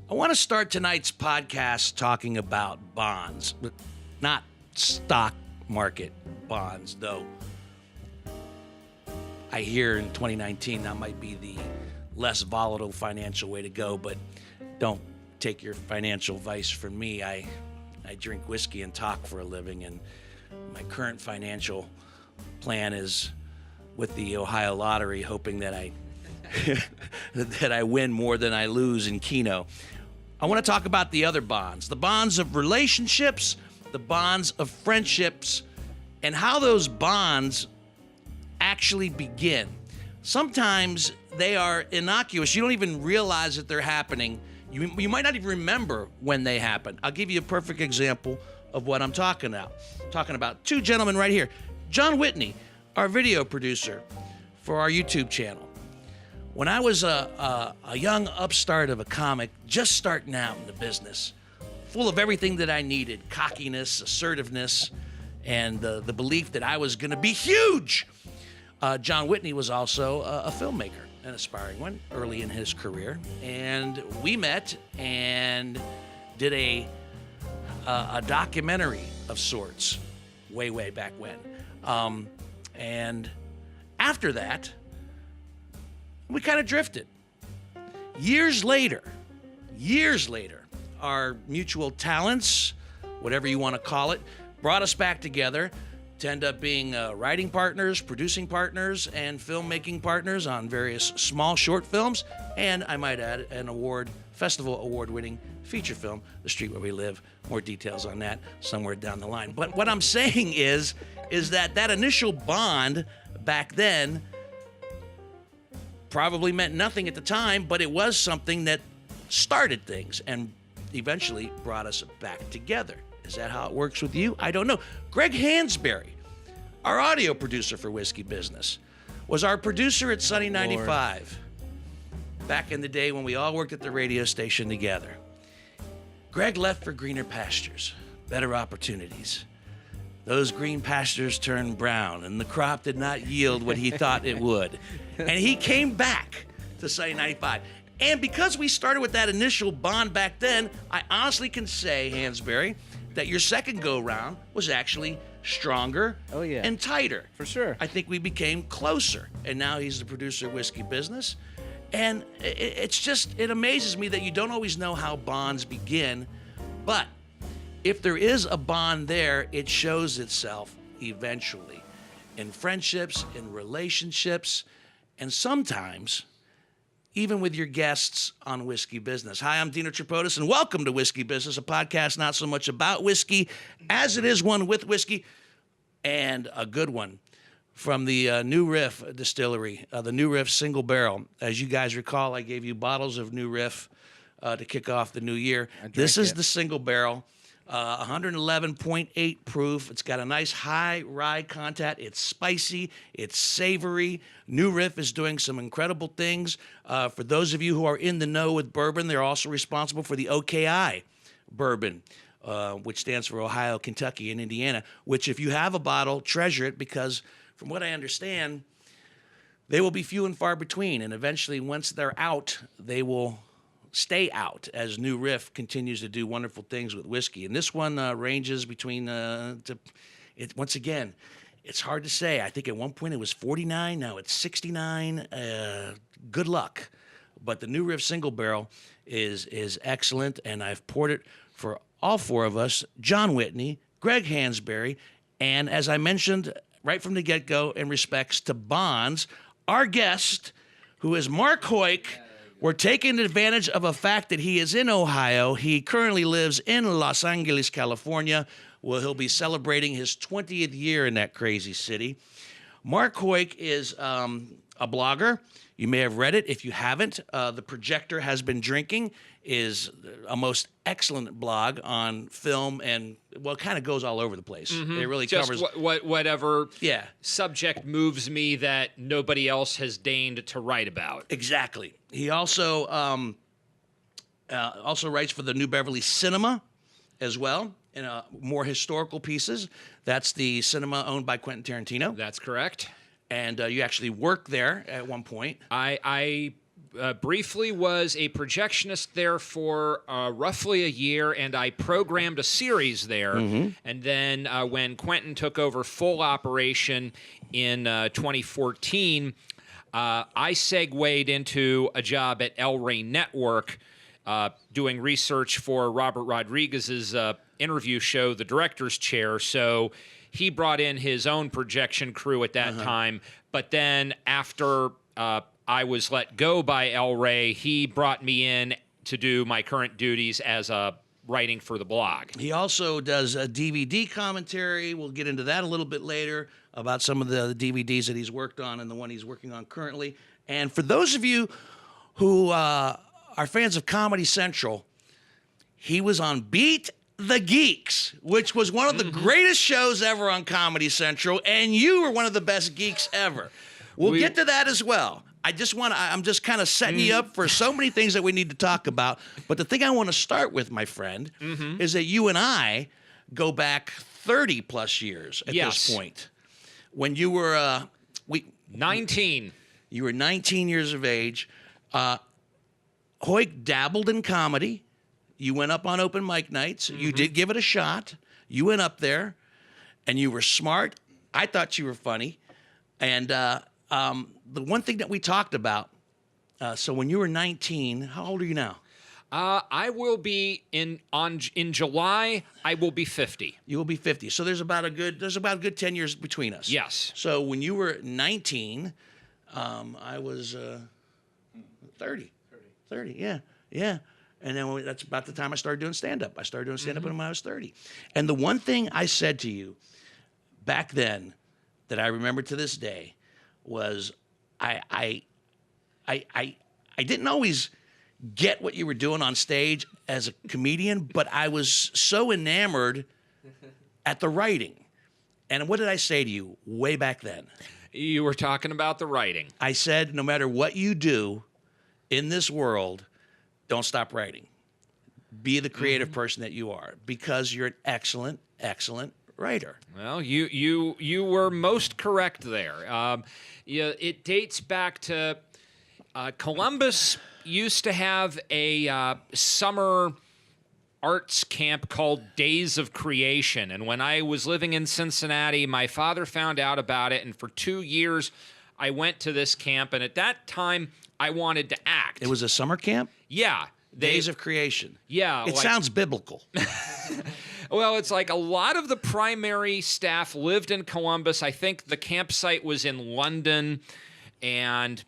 I want to start tonight's podcast talking about bonds, not stock market bonds, though I hear in 2019 that might be the less volatile financial way to go, but don't take your financial advice from me. I drink whiskey and talk for a living, and my current financial plan is with the Ohio lottery, hoping that I that I win more than I lose in Keno. I want to talk about the other bonds, the bonds of relationships, the bonds of friendships, and how those bonds actually begin. Sometimes they are innocuous. You don't even realize that they're happening. You might not even remember when they happen. I'll give you a perfect example of what I'm talking about. I'm talking about two gentlemen right here. John Whitney, our video producer for our YouTube channel. When I was a young upstart of a comic, just starting out in the business, full of everything that I needed, cockiness, assertiveness, and the belief that I was going to be huge, John Whitney was also a filmmaker, an aspiring one, early in his career. And we met and did a documentary of sorts way back when. And after that, we kind of drifted. Years later, our mutual talents, whatever you want to call it, brought us back together to end up being writing partners, producing partners, and filmmaking partners on various small short films, and I might add an festival award-winning feature film, The Street Where We Live. More details on that somewhere down the line. But what I'm saying is that initial bond back then probably meant nothing at the time, but it was something that started things and eventually brought us back together. Is that how it works with you? I don't know. Greg Hansberry, our audio producer for Whiskey Business, was our producer at Sunny 95 back in the day when we all worked at the radio station together. Greg left for greener pastures, better opportunities. Those green pastures turned brown, and the crop did not yield what he thought it would. And he came back to Sunny 95. And because we started with that initial bond back then, I honestly can say, Hansberry, that your second go-round was actually stronger and tighter. For sure. I think we became closer. And now he's the producer of Whiskey Business. And it amazes me that you don't always know how bonds begin, but if there is a bond there, it shows itself eventually in friendships, in relationships, and sometimes even with your guests on Whiskey Business. Hi, I'm Dino Tripodis, and welcome to Whiskey Business, a podcast not so much about whiskey as it is one with whiskey, and a good one from the New Riff Distillery, the New Riff Single Barrel. As you guys recall, I gave you bottles of New Riff to kick off the new year. This is the Single Barrel. 111.8 proof. It's got a nice high rye content. It's spicy. It's savory. New Riff is doing some incredible things. For those of you who are in the know with bourbon, they're also responsible for the OKI bourbon, which stands for Ohio, Kentucky, and Indiana, which if you have a bottle, treasure it, because from what I understand, they will be few and far between. And eventually, once they're out, they will stay out as New Riff continues to do wonderful things with whiskey. And this one ranges between, once again, it's hard to say. I think at one point it was 49, now it's 69. Good luck. But the New Riff Single Barrel is excellent, and I've poured it for all four of us, John Whitney, Greg Hansberry, and as I mentioned right from the get-go in respects to bonds, our guest, who is Marc Heuck. We're taking advantage of a fact that he is in Ohio. He currently lives in Los Angeles, California, where he'll be celebrating his 20th year in that crazy city. Marc Heuck is a blogger. You may have read it. If you haven't, The Projector Has Been Drinking is a most excellent blog on film, and well, it kind of goes all over the place. Mm-hmm. It really just covers whatever subject moves me that nobody else has deigned to write about. Exactly. He also writes for the New Beverly Cinema as well, in more historical pieces. That's the cinema owned by Quentin Tarantino. That's correct. And you actually worked there at one point. I briefly was a projectionist there for roughly a year, and I programmed a series there. And then when Quentin took over full operation in 2014, I segued into a job at El Rey Network, doing research for Robert Rodriguez's interview show, The Director's Chair. So he brought in his own projection crew at that time. But then after I was let go by El Rey, he brought me in to do my current duties as writing for the blog. He also does a DVD commentary. We'll get into that a little bit later about some of the DVDs that he's worked on and the one he's working on currently. And for those of you who are fans of Comedy Central, he was on Beat the Geeks, which was one of the greatest shows ever on Comedy Central, and you were one of the best geeks ever. We'll get to that as well. I'm just kind of setting you up for so many things that we need to talk about. But the thing I want to start with, my friend, is that you and I go back 30 plus years at this point. When you were 19. You were 19 years of age. Hoyt dabbled in comedy. You went up on open mic nights. You did give it a shot. You went up there, and you were smart. I thought you were funny. And the one thing that we talked about, so when you were 19, how old are you now? I will be in July. I will be 50. You will be 50. So there's about a good 10 years between us. Yes. So when you were 19, I was 30. 30. Yeah. And then that's about the time I started doing stand-up. I started doing stand-up when I was 30. And the one thing I said to you back then that I remember to this day was I didn't always get what you were doing on stage as a comedian, but I was so enamored at the writing. And what did I say to you way back then? You were talking about the writing. I said, no matter what you do in this world, don't stop writing. Be the creative person that you are, because you're an excellent, excellent writer. Well, you were most correct there. It dates back to Columbus used to have a summer arts camp called Days of Creation. And when I was living in Cincinnati, my father found out about it. And for 2 years, I went to this camp. And at that time, I wanted to act. It was a summer camp? Yeah. Days of Creation. Yeah. It sounds biblical. Well, it's like a lot of the primary staff lived in Columbus. I think the campsite was in London. And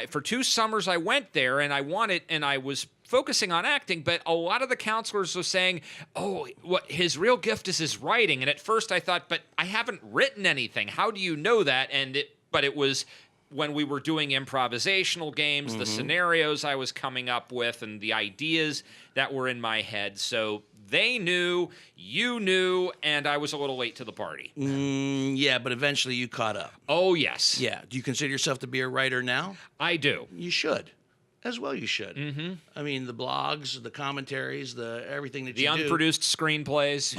for 2 summers, I went there, and I was focusing on acting, but a lot of the counselors were saying, what his real gift is his writing. And at first I thought, but I haven't written anything. How do you know that? But it was when we were doing improvisational games, the scenarios I was coming up with and the ideas that were in my head. So they knew, you knew, and I was a little late to the party. Yeah, but eventually you caught up. Oh, yes. Yeah. Do you consider yourself to be a writer now? I do. You should. As well you should. I mean, the blogs, the commentaries, everything that you do. The unproduced screenplays.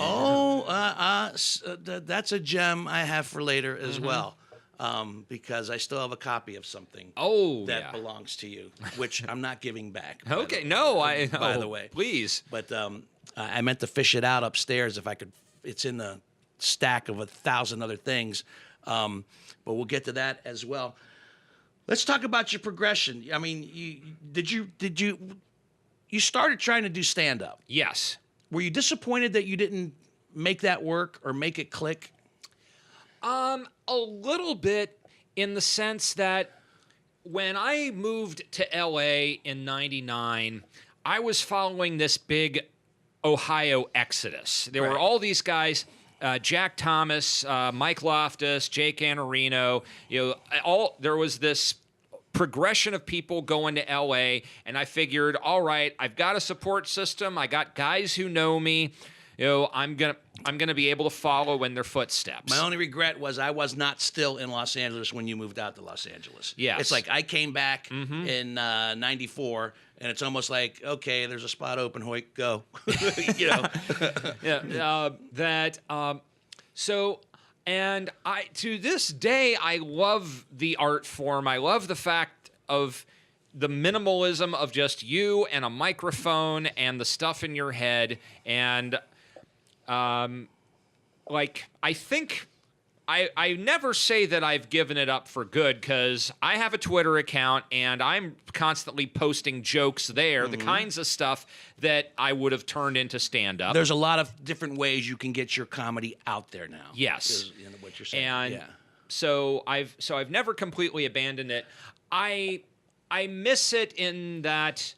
That's a gem I have for later as well. Because I still have a copy of something that belongs to you, which I'm not giving back. Okay, by the way. Please. But I meant to fish it out upstairs if I could. It's in the stack of 1,000 other things. But we'll get to that as well. Let's talk about your progression. I mean, you started trying to do stand-up. Yes. Were you disappointed that you didn't make that work or make it click? A little bit, in the sense that when I moved to LA in '99, I was following this big Ohio exodus. There were all these guys, Jack Thomas, Mike Loftus, Jake Anarino. There was this progression of people going to LA, and I figured, all right, I've got a support system. I got guys who know me. I'm gonna be able to follow in their footsteps. My only regret was I was not still in Los Angeles when you moved out to Los Angeles. Yes. It's like I came back in '94, and it's almost like, okay, there's a spot open, Hoyt, go. And to this day, I love the art form. I love the fact of the minimalism of just you and a microphone and the stuff in your head. And like, I think I never say that I've given it up for good, because I have a Twitter account and I'm constantly posting jokes there, the kinds of stuff that I would have turned into stand-up. There's a lot of different ways you can get your comedy out there now. Yes. Is, what you're saying. And so I've never completely abandoned it. I miss it in that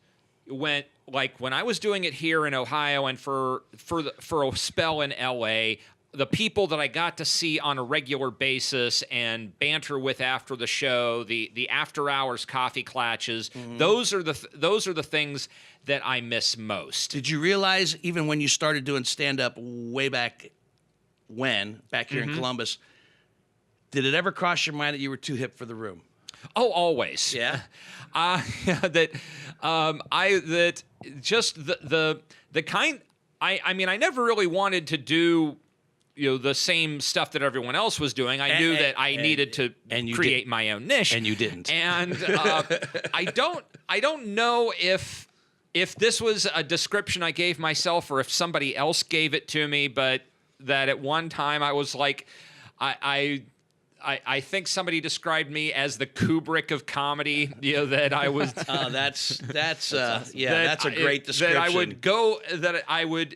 when I was doing it here in Ohio and for a spell in LA, the people that I got to see on a regular basis and banter with after the show, the after hours coffee clatches, those are the things that I miss most. Did you realize, even when you started doing stand-up way back here in Columbus, did it ever cross your mind that you were too hip for the room? Oh, always. Yeah. The kind. I mean, I never really wanted to do, the same stuff that everyone else was doing. I knew that I needed to create my own niche, and you didn't. And I don't know if this was a description I gave myself or if somebody else gave it to me, but that at one time I was like, I think somebody described me as the Kubrick of comedy. That I was. That's a great description.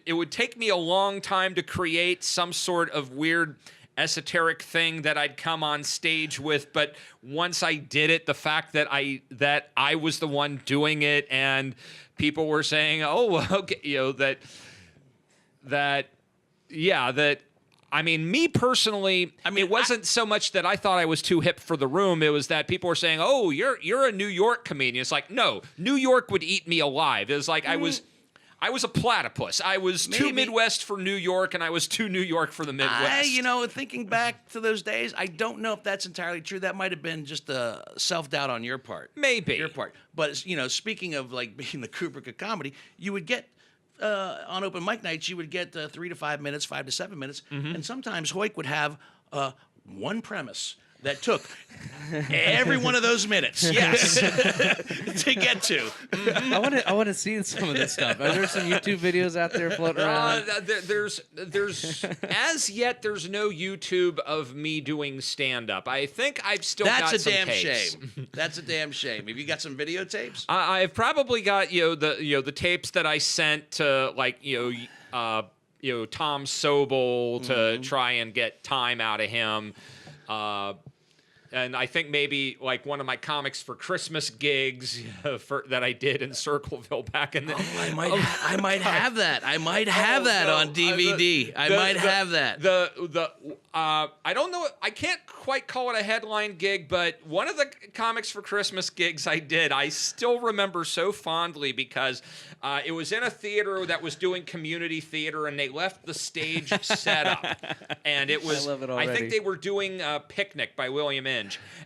It would take me a long time to create some sort of weird esoteric thing that I'd come on stage with, but once I did it, the fact that I was the one doing it and people were saying, "Oh, okay," I mean, me personally, it wasn't so much that I thought I was too hip for the room. It was that people were saying, "Oh, you're a New York comedian." It's like, no, New York would eat me alive. It was like I was a platypus. I was too Midwest for New York, and I was too New York for the Midwest. Thinking back to those days, I don't know if that's entirely true. That might have been just a self-doubt on your part. Maybe. Your part. But, speaking of, like, being the Kubrick of comedy, you would get... on open mic nights, you would get 3 to 5 minutes, 5 to 7 minutes, and sometimes Hoyt would have one premise that took every one of those minutes, yes, to get to. I want to see some of this stuff. Are there some YouTube videos out there floating around? There's as yet there's no YouTube of me doing stand-up. I think I've still got some tapes. That's a damn shame. That's a damn shame. Have you got some videotapes? I've probably got the tapes that I sent to Tom Sobel to try and get time out of him. And I think maybe like one of my comics for Christmas gigs that I did in Circleville back in the. I might have that. I might have that on DVD. I might have that. I don't know. I can't quite call it a headline gig, but one of the comics for Christmas gigs I did, I still remember so fondly because it was in a theater that was doing community theater, and they left the stage set up, and it was. I love it already. I think they were doing Picnic by William Inge.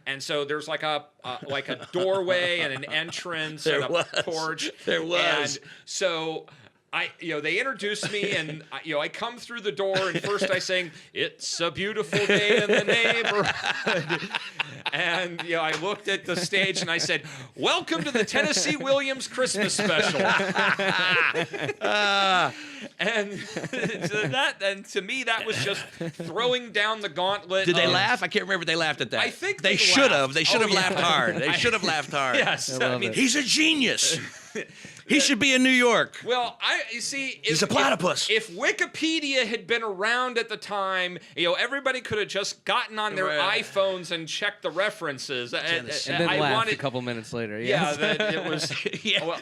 And so there's like a doorway and an entrance and a porch. There was. And so they introduced me, and I come through the door, and first I sing, "It's a beautiful day in the neighborhood." And I looked at the stage and I said, "Welcome to the Tennessee Williams Christmas special." And to me, that was just throwing down the gauntlet. Did they laugh? I can't remember if they laughed at that. I think they should have. They should have yeah. laughed hard. They should have laughed hard. Yes. I mean, He's a genius. He should be in New York. Well, you see, he's a platypus. If Wikipedia had been around at the time, everybody could have just gotten on their iPhones and checked the references. And then laughed a couple minutes later. Yeah, it was.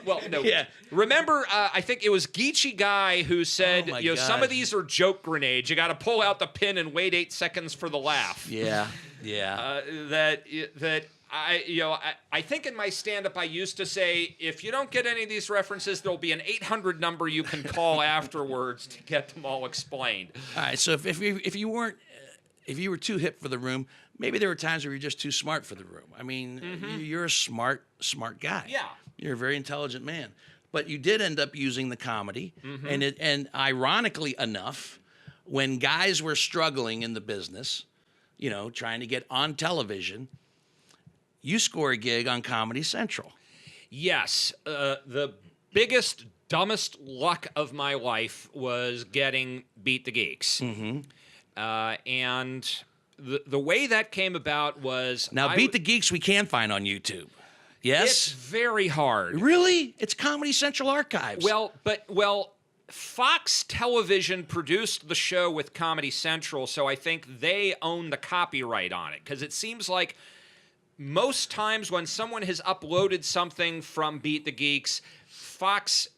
Well, no. Yeah. Remember, I think it was Geechee Guy who said, some of these are joke grenades. You got to pull out the pin and wait 8 seconds for the laugh. Yeah. I think in my stand-up I used to say, if you don't get any of these references, there'll be an 800 number you can call afterwards to get them all explained. All right, so if you were too hip for the room, maybe there were times where you're just too smart for the room. I mean, you're a smart guy. Yeah. You're a very intelligent man. But you did end up using the comedy, and ironically enough, when guys were struggling in the business, trying to get on television, you score a gig on Comedy Central. Yes, the biggest, dumbest luck of my life was getting Beat the Geeks. And the way that came about was... Now, Beat the Geeks we can find on YouTube. Yes? It's very hard. Really? It's Comedy Central Archives. Well, Fox Television produced the show with Comedy Central, so I think they own the copyright on it. Because it seems like most times when someone has uploaded something from Beat the Geeks, Fox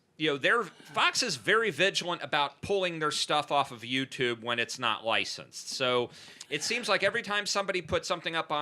Fox is very vigilant about pulling their stuff off of YouTube when it's not licensed. So it seems like every time somebody put something up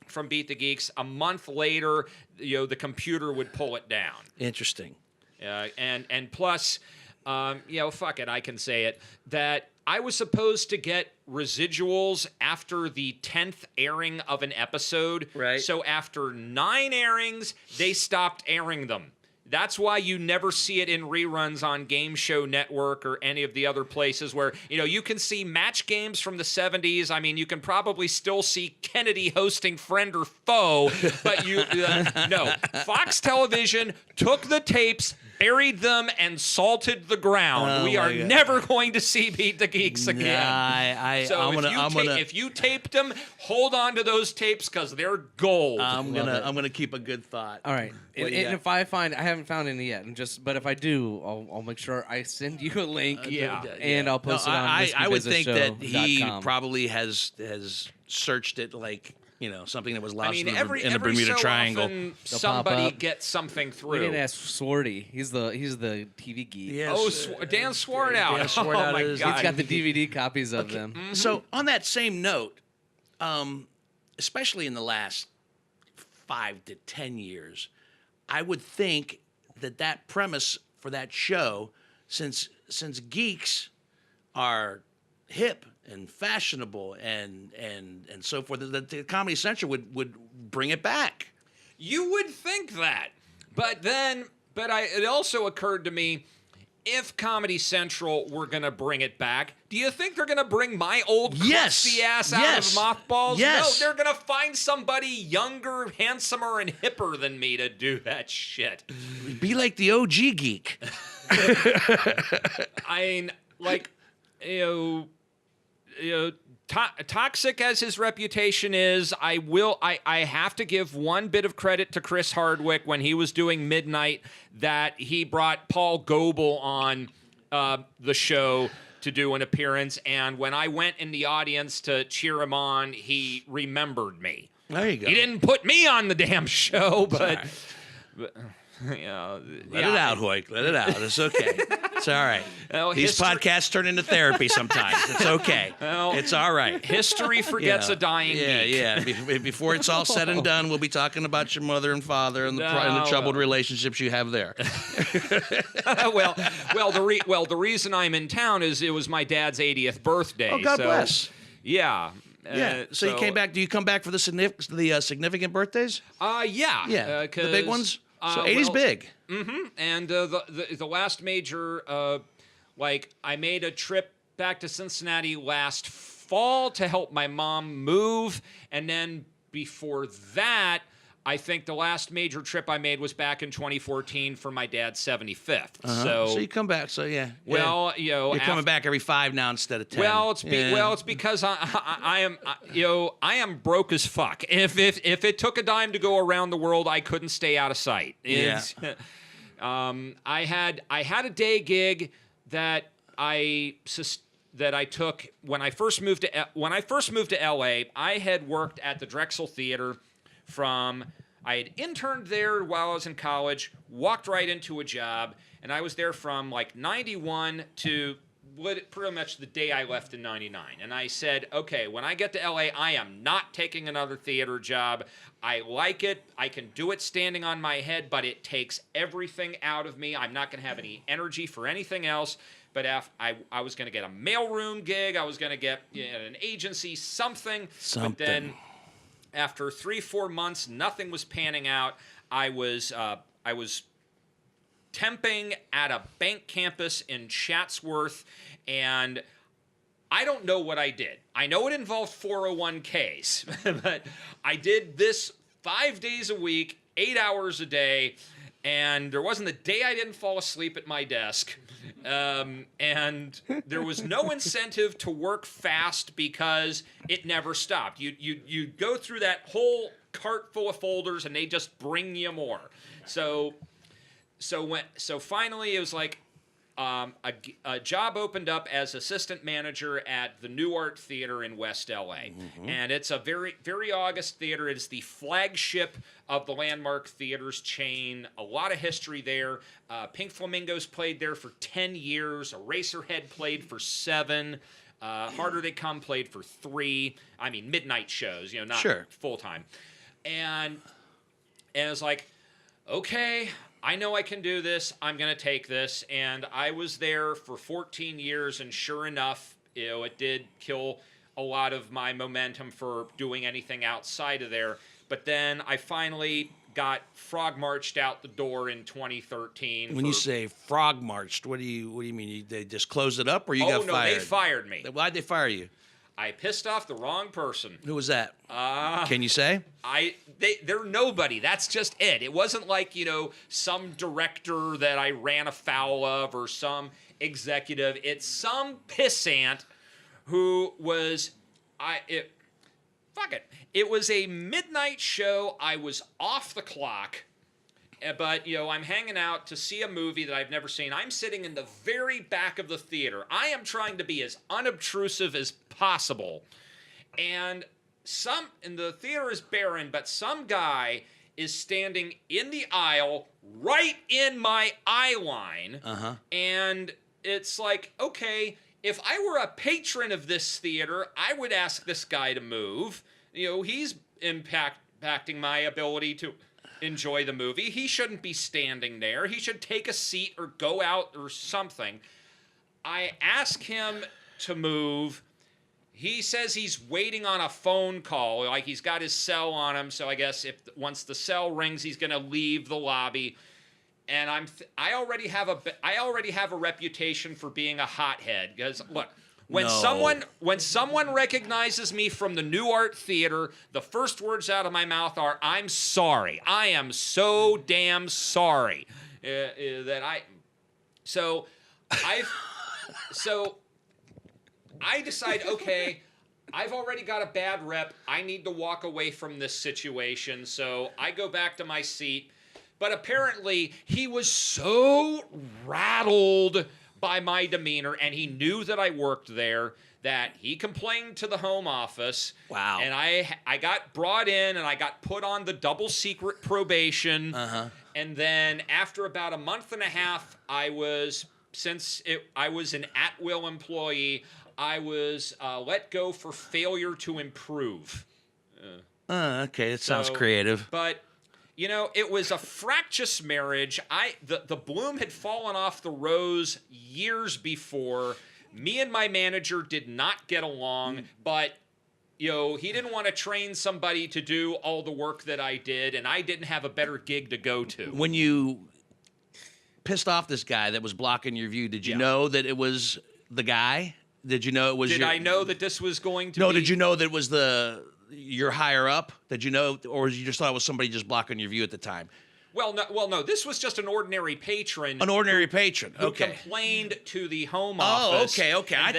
from Beat the Geeks, a month later, the computer would pull it down. Interesting. And plus, fuck it, I can say it, that I was supposed to get residuals after the 10th airing of an episode. Right. So after 9 airings, they stopped airing them. That's why you never see it in reruns on Game Show Network or any of the other places where, you can see match games from the 70s. I mean, you can probably still see Kennedy hosting Friend or Foe, but no. Fox Television took the tapes, buried them, and salted the ground. Oh, we are God. never going to see Beat the Geeks again. If you taped them, hold on to those tapes because they're gold. I'm gonna keep a good thought. All right. And if I haven't found any yet, but if I do, I'll make sure I send you a link. And I'll post it on I would think that he whiskeybusinessshow.com. probably has searced it like something that was lost in the every Bermuda so Triangle. often They'll somebody pop up. gets something through. We didn't ask Swarty. He's the TV geek. Yes. Dan Swartout. Dan Swartout Oh my is- God. He's got the DVD copies of them. So on that same note, especially in the last 5 to 10 years, I would think that premise for that show, since geeks are hip and fashionable and so forth, that the Comedy Central would bring it back. You would think that, but it also occurred to me, if Comedy Central were going to bring it back, do you think they're going to bring my old crusty ass out of mothballs? Yes. No, they're going to find somebody younger, handsomer, and hipper than me to do that shit. Be like the OG geek. I mean, like, toxic as his reputation is, I have to give one bit of credit to Chris Hardwick when he was doing Midnight, that he brought Paul Goebel on the show to do an appearance, and when I went in the audience to cheer him on, he remembered me. There you go. He didn't put me on the damn show, but Let it out, Hoyt. Let it out. It's okay. It's all right. Well, These podcasts turn into therapy sometimes. It's okay. Well, it's all right. History forgets a dying geek. Yeah. Before it's all said and done, we'll be talking about your mother and father and the troubled relationships you have there. The reason I'm in town is it was my dad's 80th birthday. Oh, God bless. Yeah. Yeah. So you came back. Do you come back for the significant birthdays? Yeah. Yeah. The big ones. So 80's big. Mm-hmm. And the last major, I made a trip back to Cincinnati last fall to help my mom move, and then before that, I think the last major trip I made was back in 2014 for my dad's 75th. So you come back. So yeah. Well, you're coming back every 5 now instead of 10. Well, it's because I am broke as fuck. If it took a dime to go around the world, I couldn't stay out of sight. I had a day gig that I took when I first moved to LA. I had worked at the Drexel Theater I had interned there while I was in college, walked right into a job, and I was there from like 91 to pretty much the day I left in 99. And I said, okay, when I get to LA, I am not taking another theater job. I like it. I can do it standing on my head, but it takes everything out of me. I'm not going to have any energy for anything else. But I was going to get a mailroom gig. I was going to get an agency, something. But then after 3-4 months, nothing was panning out. I was temping at a bank campus in Chatsworth, and I don't know what I did. I know it involved 401ks, but I did this 5 days a week, 8 hours a day, And there wasn't a day I didn't fall asleep at my desk. And there was no incentive to work fast because it never stopped. You go through that whole cart full of folders and they just bring you more. So finally it was like a job opened up as assistant manager at the New Art Theater in West LA. And it's a very, very august theater. It's the flagship of the Landmark Theaters chain. A lot of history there. Pink Flamingos played there for 10 years. Eraserhead played for 7. Harder They Come played for 3. I mean, midnight shows, not full-time. And it's like, okay, I know I can do this. I'm going to take this. And I was there for 14 years, and sure enough, it did kill a lot of my momentum for doing anything outside of there. But then I finally got frog marched out the door in 2013. When you say frog marched, what do you mean? They just closed it up, or you got fired? Oh, no, they fired me. Why'd they fire you? I pissed off the wrong person. Who was that? Can you say? They're nobody. That's just it. It wasn't like, some director that I ran afoul of or some executive. It's some pissant who was fuck it. It was a midnight show. I was off the clock. But, I'm hanging out to see a movie that I've never seen. I'm sitting in the very back of the theater. I am trying to be as unobtrusive as possible. And the theater is barren, but some guy is standing in the aisle right in my eye line. And it's like, okay, if I were a patron of this theater, I would ask this guy to move. He's impacting my ability to enjoy the movie. He shouldn't be standing there. He should take a seat or go out or something. I ask him to move. He says he's waiting on a phone call, like he's got his cell on him. So I guess once the cell rings, he's going to leave the lobby. And I already have a reputation for being a hothead because look. When someone recognizes me from the New Art Theater, the first words out of my mouth are, "I'm sorry. I am so damn sorry." So I decide, okay, I've already got a bad rep. I need to walk away from this situation. So I go back to my seat. But apparently he was so rattled by my demeanor, and he knew that I worked there, that he complained to the home office. Wow. And I got brought in, and I got put on the double secret probation. And then after about a month and a half, I was an at-will employee, I was let go for failure to improve. Okay, that sounds creative. But it was a fractious marriage. The bloom had fallen off the rose years before. Me and my manager did not get along, but he didn't want to train somebody to do all the work that I did, and I didn't have a better gig to go to. When you pissed off this guy that was blocking your view, did you know that it was the guy? Did you know it was? Did I know that this was going to? No. be... Did you know that it was your higher up? Did you know, or you just thought it was somebody just blocking your view at the time? Well, no. This was just an ordinary patron. An ordinary patron. Who Okay. complained to the home office. Oh, okay. I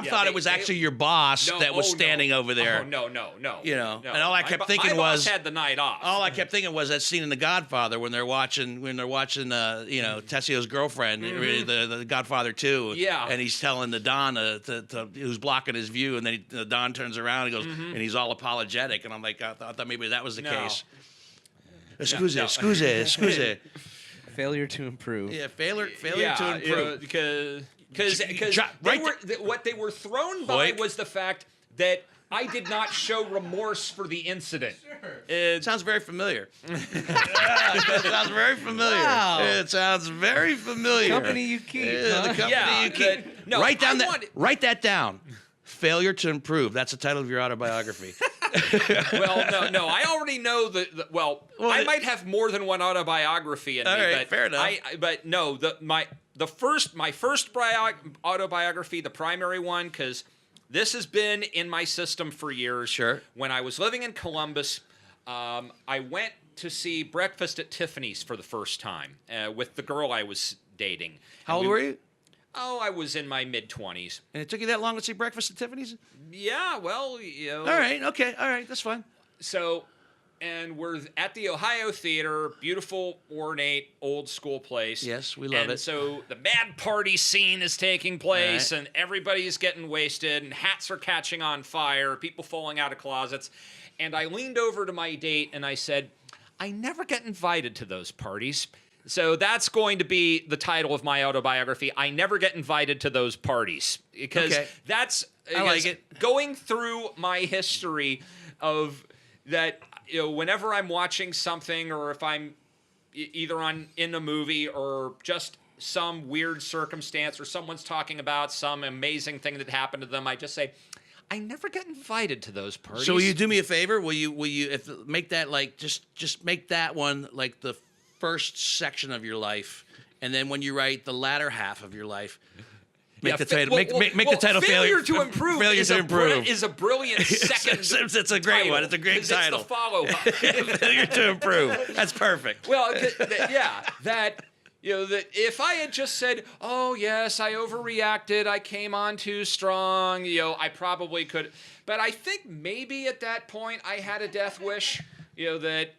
thought it was actually your boss that was standing over there. Oh, no. And all I kept thinking my was boss had the night off. All I kept thinking was that scene in The Godfather when they're watching Tessio's girlfriend, the Godfather 2. Yeah. And he's telling the Don who's blocking his view, and then the Don turns around and goes, and he's all apologetic, and I'm like, I thought maybe that was the case. Scusi. Failure to improve. Yeah, failure to improve. Because what they were thrown by Hoyt? was the fact that I did not show remorse for the incident. It sounds very familiar. It sounds very familiar. Wow. It sounds very familiar. Company you keep. The company you keep. Write that down. Failure to improve. That's the title of your autobiography. Well, no. I already know I might have more than one autobiography in me. Right, but fair enough. My first autobiography, the primary one, because this has been in my system for years. Sure. When I was living in Columbus, I went to see Breakfast at Tiffany's for the first time with the girl I was dating. How old were you? Oh, I was in my mid-20s. And it took you that long to see Breakfast at Tiffany's? Yeah, well, you know. All right, okay, all right, that's fine. So, and we're at the Ohio Theater, beautiful, ornate, old-school place. Yes, we love it. And so the mad party scene is taking place, and everybody's getting wasted, and hats are catching on fire, people falling out of closets. And I leaned over to my date, and I said, I never get invited to those parties. So that's going to be the title of my autobiography. I never get invited to those parties. Because that's I like it. Going through my history of that, you know, whenever I'm watching something or if I'm either in a movie or just some weird circumstance or someone's talking about some amazing thing that happened to them, I just say, I never get invited to those parties. So will you do me a favor? Will you make that like just make that one like the first section of your life, and then when you write the latter half of your life, make the title make the title Failure to Improve. Failure to Improve is a brilliant second. It's a great one. It's a great title. It's the follow-up. Failure to Improve. That's perfect. Well, that. You know, that if I had just said, oh, yes, I overreacted, I came on too strong, you know, I probably could. But I think maybe at that point I had a death wish, you know, that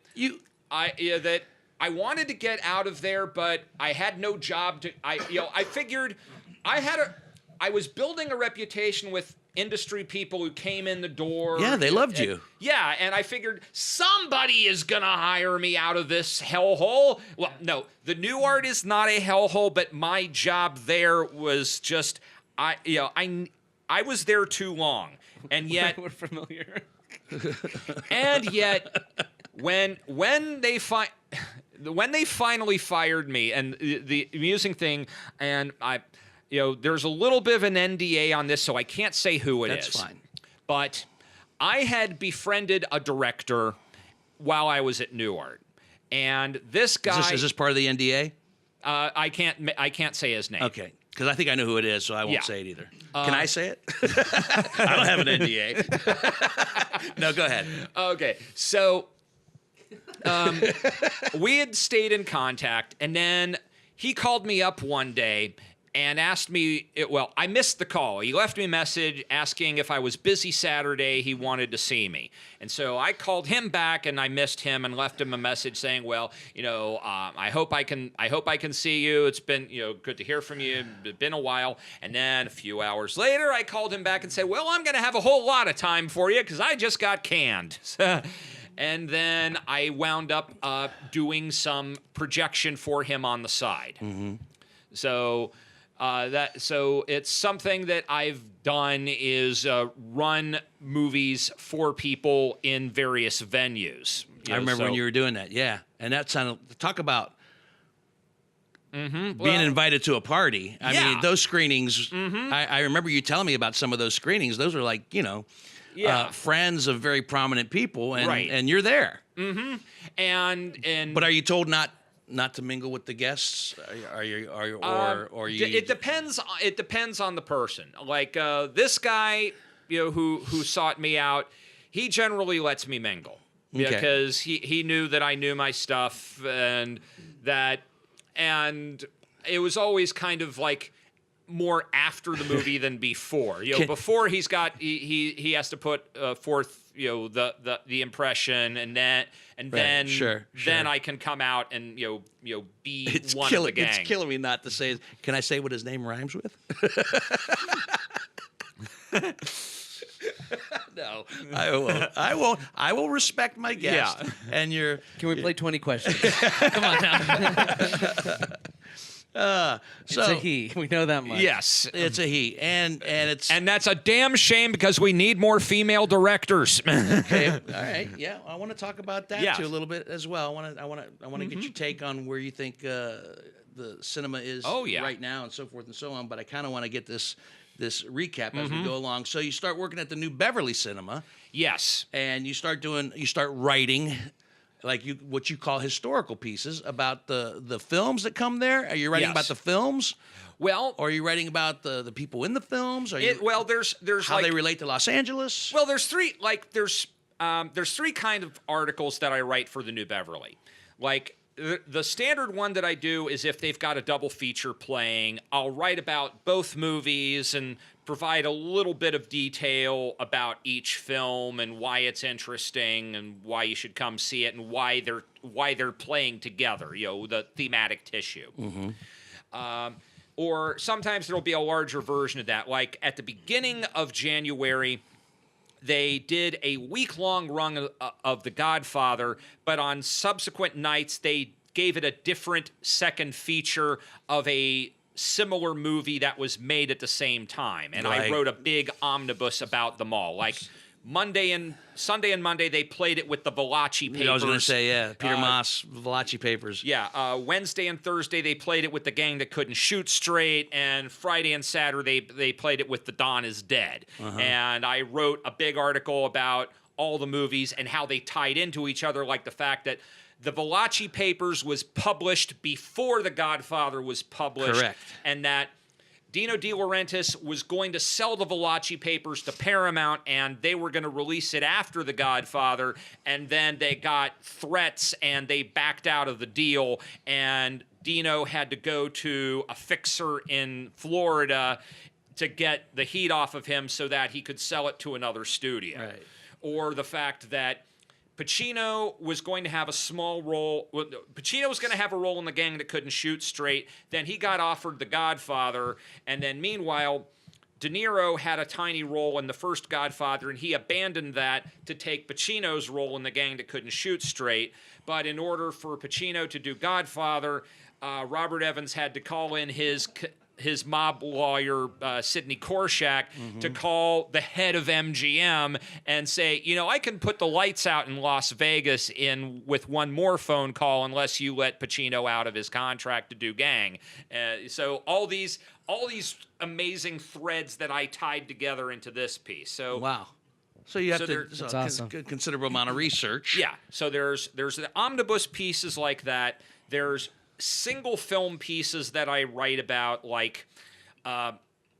I wanted to get out of there, but I had no job to, I figured I was building a reputation with industry people who came in the door. Yeah, they loved you. Yeah, and I figured somebody is going to hire me out of this hellhole. Well, no, the new art is not a hellhole, but my job there was just, I was there too long. And yet, we're familiar. And yet, when they finally fired me, and the amusing thing, and there's a little bit of an NDA on this, so I can't say who it is. That's fine. But I had befriended a director while I was at New Art, and this guy is this part of the NDA? I can't say his name. Okay, because I think I know who it is, so I won't say it either. Can I say it? I don't have an NDA. No, go ahead. Okay, so we had stayed in contact, and then he called me up one day and asked me, I missed the call. He left me a message asking if I was busy Saturday. He wanted to see me. And so I called him back, and I missed him and left him a message saying, I hope I can see you. It's been, good to hear from you. It's been a while. And then a few hours later, I called him back and said, I'm going to have a whole lot of time for you because I just got canned. And then I wound up doing some projection for him on the side. Mm-hmm. So it's something that I've done is run movies for people in various venues. I remember when you were doing that, yeah. And that sounded, talk about being invited to a party. I mean, those screenings, I remember you telling me about some of those screenings. Those are like, friends of very prominent people, and you're there. Mm-hmm. And but are you told not to mingle with the guests? Are you? It depends. It depends on the person. Like this guy, who sought me out, he generally lets me mingle because he knew that I knew my stuff, and it was always kind of like more after the movie than before. Before he has to put forth the impression, and then I can come out and be one of the gang. It's killing me not to say. Can I say what his name rhymes with? No, I won't. I will respect my guest. Yeah. And you're. Can we play 20 questions? Come on now. It's a he. We know that much. Yes, it's a he, and that's a damn shame because we need more female directors. Okay, all right, yeah, I want to talk about that too a little bit as well. I want to get your take on where you think the cinema is right now and so forth and so on. But I kind of want to get this recap as we go along. So you start working at the New Beverly Cinema. Yes, and you start writing. Like what you call historical pieces about the films that come there? Are you writing about the films? Well, or are you writing about the people in the films? There's how they relate to Los Angeles? Well, there's three. Like there's there's three kind of articles that I write for the New Beverly. Like, the standard one that I do is if they've got a double feature playing, I'll write about both movies and provide a little bit of detail about each film and why it's interesting and why you should come see it and why they're playing together, the thematic tissue. Or sometimes there'll be a larger version of that. Like at the beginning of January, they did a week-long run of The Godfather, but on subsequent nights, they gave it a different second feature of a similar movie that was made at the same time. And I wrote a big omnibus about them all. Like Sunday and Monday, they played it with the Valachi Papers. I was going to say, Peter Moss, Valachi Papers. Yeah. Wednesday and Thursday, they played it with The Gang That Couldn't Shoot Straight. And Friday and Saturday, they played it with The Don Is Dead. And I wrote a big article about all the movies and how they tied into each other, like the fact that the Valachi Papers was published before The Godfather was published. Correct. And that Dino De Laurentiis was going to sell the Valachi Papers to Paramount, and they were going to release it after The Godfather, and then they got threats, and they backed out of the deal, and Dino had to go to a fixer in Florida to get the heat off of him so that he could sell it to another studio. Right. Or the fact that Pacino was going to have a small role. Pacino was going to have a role in The Gang That Couldn't Shoot Straight. Then he got offered The Godfather. And then meanwhile, De Niro had a tiny role in the first Godfather, and he abandoned that to take Pacino's role in The Gang That Couldn't Shoot Straight. But in order for Pacino to do Godfather, Robert Evans had to call in his mob lawyer, Sidney Korshak, to call the head of MGM and say, I can put the lights out in Las Vegas in with one more phone call unless you let Pacino out of his contract to do Gang. So all these amazing threads that I tied together into this piece. So wow. So you have That's awesome. Considerable amount of research. Yeah. So there's the omnibus pieces like that. There's single film pieces that I write about, like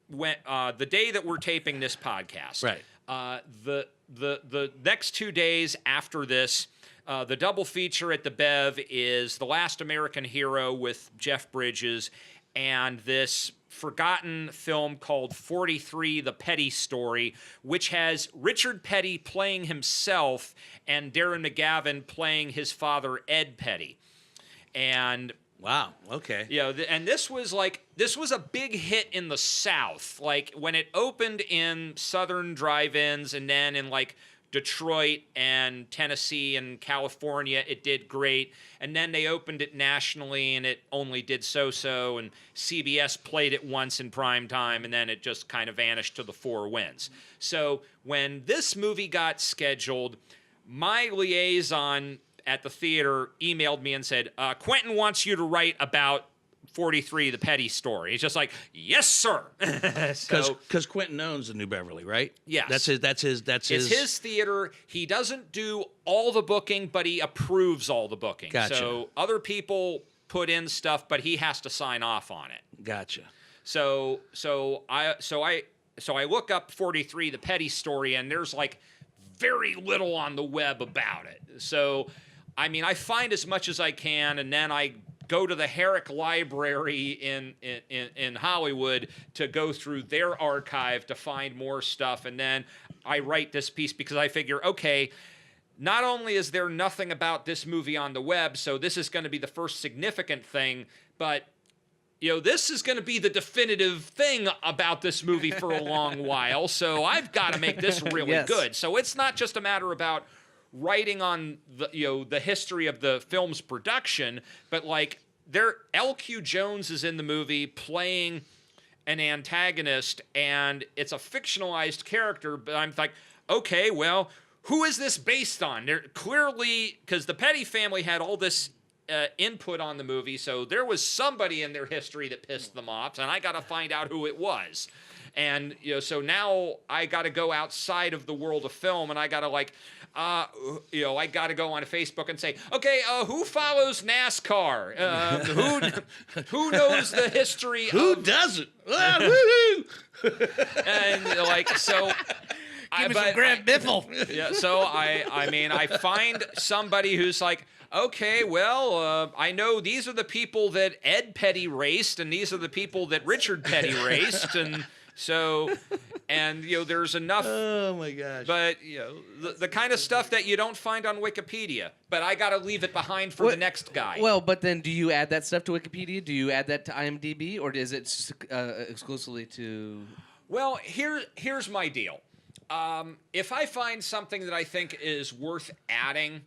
when the day that we're taping this podcast. Right. The next 2 days after this, the double feature at the Bev is The Last American Hero with Jeff Bridges and this forgotten film called 43, The Petty Story, which has Richard Petty playing himself and Darren McGavin playing his father, Ed Petty. And wow. Okay. And this was a big hit in the South. Like when it opened in Southern drive-ins and then in like Detroit and Tennessee and California, it did great. And then they opened it nationally and it only did so-so. And CBS played it once in prime time and then it just kind of vanished to the four winds. So when this movie got scheduled, my liaison at the theater emailed me and said, Quentin wants you to write about 43, The Petty Story. It's just like, yes, sir. Because Quentin owns the New Beverly, right? Yes. That's his. It's his theater. He doesn't do all the booking, but he approves all the booking. Gotcha. So other people put in stuff, but he has to sign off on it. Gotcha. So I look up 43, The Petty Story, and there's like very little on the web about it. So I mean, I find as much as I can, and then I go to the Herrick Library in Hollywood to go through their archive to find more stuff, and then I write this piece because I figure, okay, not only is there nothing about this movie on the web, so this is going to be the first significant thing, but this is going to be the definitive thing about this movie for a long while, so I've got to make this really good. So it's not just a matter about writing on the history of the film's production, but like L.Q. Jones is in the movie playing an antagonist, and it's a fictionalized character, but I'm like, okay, well, who is this based on? They're clearly, because the Petty family had all this input on the movie, so there was somebody in their history that pissed them off, and I got to find out who it was. And so now I got to go outside of the world of film, and I got to I got to go on Facebook and say, okay, who follows NASCAR? Who knows the history? Who doesn't? Woo-hoo! And so. Give me some Grant Biffle. Yeah, so I mean, I find somebody who's like, okay, well, I know these are the people that Ed Petty raced, and these are the people that Richard Petty raced, and so, and there's enough. Oh my gosh! But the kind of stuff that you don't find on Wikipedia. But I got to leave it behind for the next guy. Well, but then do you add that stuff to Wikipedia? Do you add that to IMDb, or is it exclusively to? Well, here's my deal. If I find something that I think is worth adding,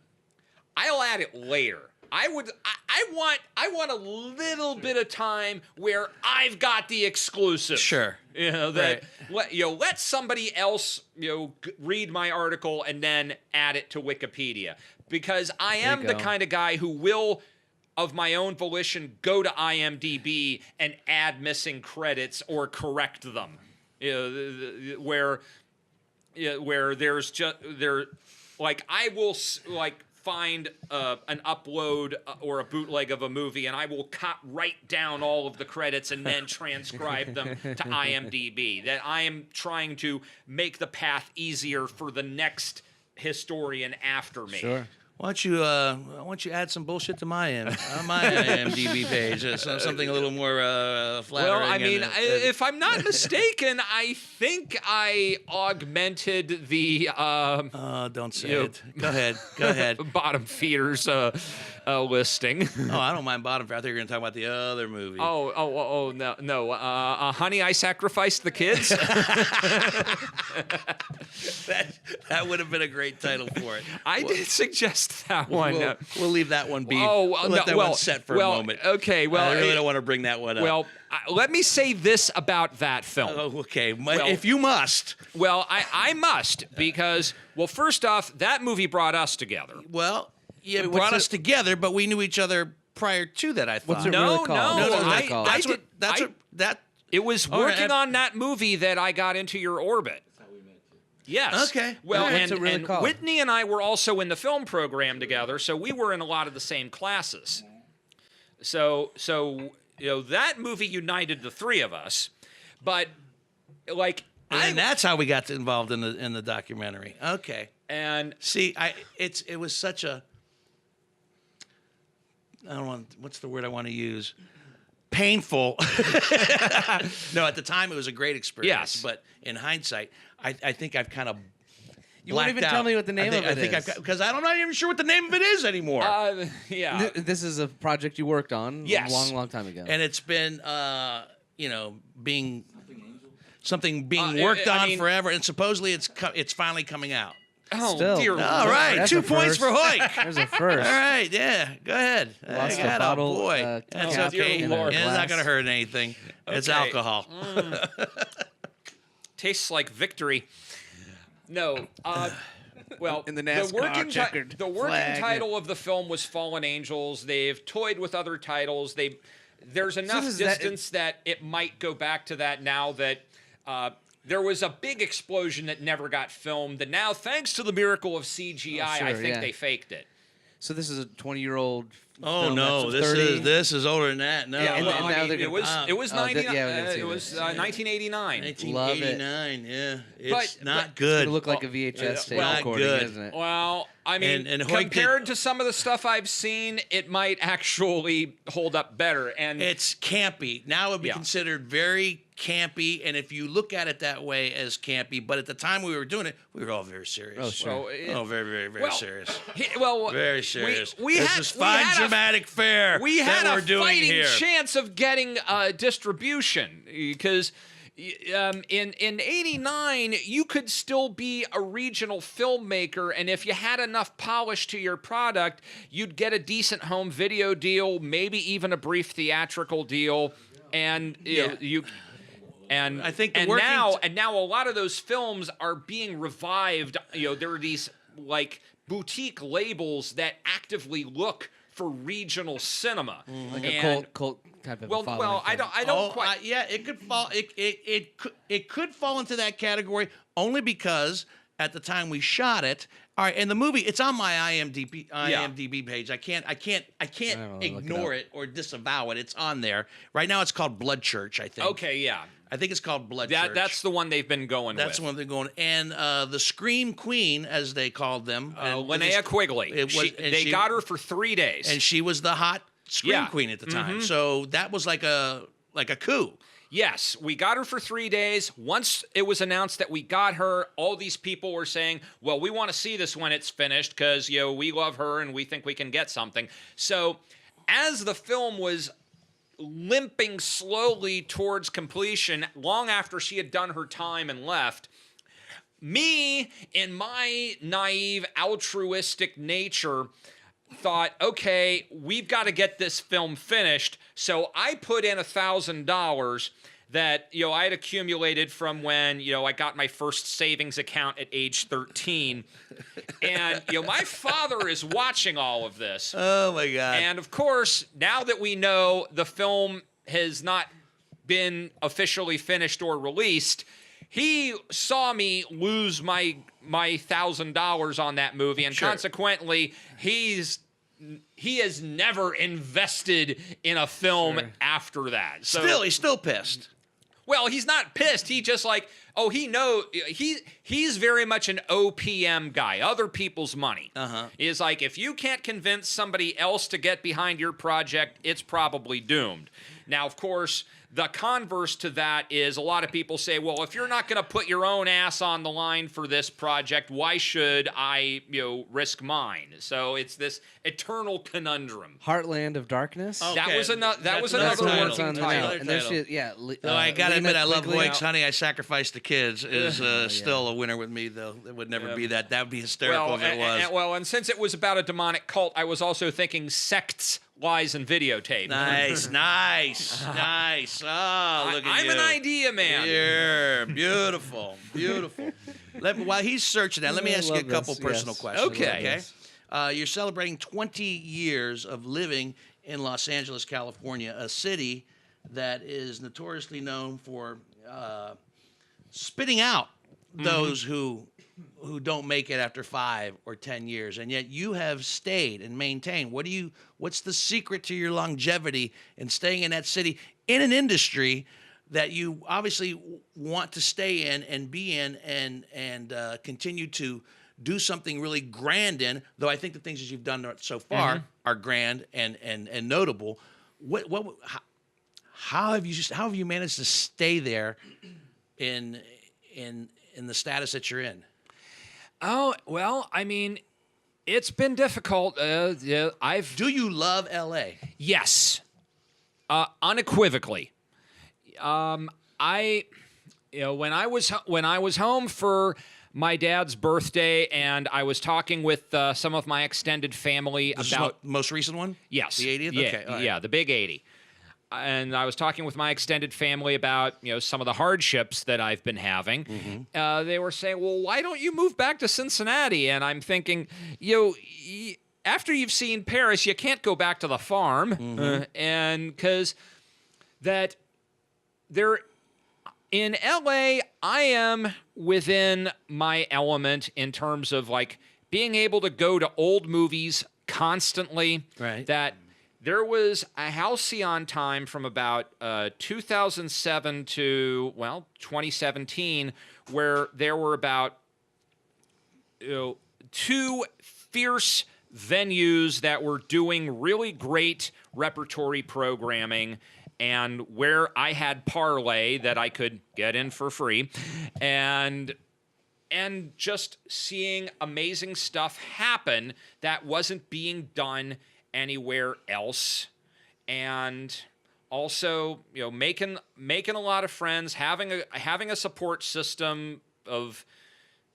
I'll add it later. I want a little bit of time where I've got the exclusive. Sure. Let somebody else read my article and then add it to Wikipedia, because I am the kind of guy who will, of my own volition, go to IMDb and add missing credits or correct them. Where there's just I will find an upload or a bootleg of a movie, and I will write down all of the credits and then transcribe them to IMDb. That I am trying to make the path easier for the next historian after me. Sure. Why don't you add some bullshit to my IMDb page? Something a little more flattering. Well, I mean, if I'm not mistaken, I think I augmented the. Don't say it. Go ahead. Bottom feeders listing. Oh, I don't mind bottom feeder. I thought you were going to talk about the other movie. Oh, no. Honey, I Sacrificed the Kids. That would have been a great title for it. I did suggest that one. We'll leave that one be. We'll let that one set for a moment. Okay, well, I really don't want to bring that one up. Well, let me say this about that film. Oh, okay. If you must. Well, I must, because, well, first off, that movie brought us together. Well, it brought us together, but we knew each other prior to that, I thought. What's it really called? It was working on that movie that I got into your orbit. Yes. Okay. Well, What's it really and called? Whitney and I were also in the film program together, so we were in a lot of the same classes. So that movie united the three of us, but and that's how we got involved in the documentary. Okay. And see, it was such a, what's the word I want to use? Painful. No, at the time it was a great experience. Yes. But in hindsight, I think I've kind of You won't even tell me what the name of it is. Because I'm not even sure what the name of it is anymore. Yeah. This is a project you worked on Yes. a long, long time ago. And it's been, being worked on forever. And supposedly it's finally coming out. Oh, Still. dear. All right, That's 2 a points first. for Hoyt. There's a first. All right, yeah, go ahead. Lost I got a bottle, boy. That's cap okay. in a Yeah, it's not glass. going to hurt anything. It's Okay. alcohol. Tastes like victory. No. Well, In the NASCAR checkered the working flag. title of the film was Fallen Angels. They've toyed with other titles. There's enough does distance that it might go back to that now that there was a big explosion that never got filmed. And now, thanks to the miracle of CGI, I think they faked it. So this is a 20-year-old. Oh film no, that's 30. this is older than that. No, Yeah, and Well, now I mean, they're it was gonna- it was Oh, 99. yeah, we didn't see It was this. 1989. 1989. Yeah, it's not It's good. gonna look like a VHS tape not recording, good. isn't it? Well, I mean, And Hoyt compared to some of the stuff I've seen, it might actually hold up better. And It's campy. Now it would be Yeah. considered very campy, and if you look at it that way as campy, but at the time we were doing it, we were all very serious. Oh, sure. Very, very, very Well, serious. well, Very serious. We this had, is we fine had dramatic fare we had that we're a doing fighting here. chance of getting distribution because in '89 you could still be a regional filmmaker, and if you had enough polish to your product, you'd get a decent home video deal, maybe even a brief theatrical deal, and you. And I think the and working now a lot of those films are being revived. There are these boutique labels that actively look for regional cinema, Like a cult type of following. Well, I don't quite. Yeah, it could fall. It could fall into that category only because at the time we shot it, All right, and the movie, it's on my IMDb page. I can't ignore it or disavow it. It's on there. Right now it's called Blood Church, I think. Okay, yeah. I think it's called Blood Church. That's the one they've been going with. That's the one they're going. And the Scream Queen, as they called them. Linnea Quigley. They got her for 3 days. And she was the hot Scream Queen at the time. So that was like a coup. Yes, we got her for 3 days. Once it was announced that we got her, all these people were saying, well, we want to see this when it's finished because, we love her and we think we can get something. So as the film was limping slowly towards completion, long after she had done her time and left, me, in my naive, altruistic nature, thought, okay, we've got to get this film finished. So I put in $1,000 that, I had accumulated from when, I got my first savings account at age 13. And, my father is watching all of this. Oh, my God. And, of course, now that we know the film has not been officially finished or released, he saw me lose my $1,000 on that movie, and consequently, he has never invested in a film after that. So, he's still pissed. Well, he's not pissed. He just he's very much an OPM guy, other people's money. Is like, if you can't convince somebody else to get behind your project, it's probably doomed. Now, of course, the converse to that is a lot of people say, well, if you're not going to put your own ass on the line for this project, why should I, risk mine? So it's this eternal conundrum. Heartland of Darkness. Okay. That was another working title. And there's I got to admit, I love Hoyt's Honey, I Sacrificed the Kids is still a winner with me, though. It would never be that. That would be hysterical if it was. And since it was about a demonic cult, I was also thinking Sects, Lies, and Videotape. Nice. Oh, look at you. I'm an idea man. Yeah, beautiful. While he's searching that, let me ask you a couple personal questions. Okay. You're celebrating 20 years of living in Los Angeles, California, a city that is notoriously known for spitting out those who don't make it after 5 or 10 years, and yet you have stayed and maintained. What's the secret to your longevity in staying in that city in an industry that you obviously want to stay in and be in and continue to do something really grand in? Though I think the things that you've done so far are grand and notable. How have you managed to stay there in the status that you're in? Oh, well, I mean, it's been difficult. Do you love L.A.? Yes, unequivocally. When I was home for my dad's birthday, and I was talking with some of my extended family about most recent one. Yes, the 80th. Yeah, Okay, all right. Yeah, the big 80. And I was talking with my extended family about, some of the hardships that I've been having. They were saying, well, why don't you move back to Cincinnati? And I'm thinking, after you've seen Paris, you can't go back to the farm. And because that there in LA, I am within my element in terms of like being able to go to old movies constantly. Right. That there was a halcyon time from about 2007 to, 2017, where there were about 2 fierce venues that were doing really great repertory programming, and where I had parlay that I could get in for free, and just seeing amazing stuff happen that wasn't being done anywhere else, and also making a lot of friends, having a support system of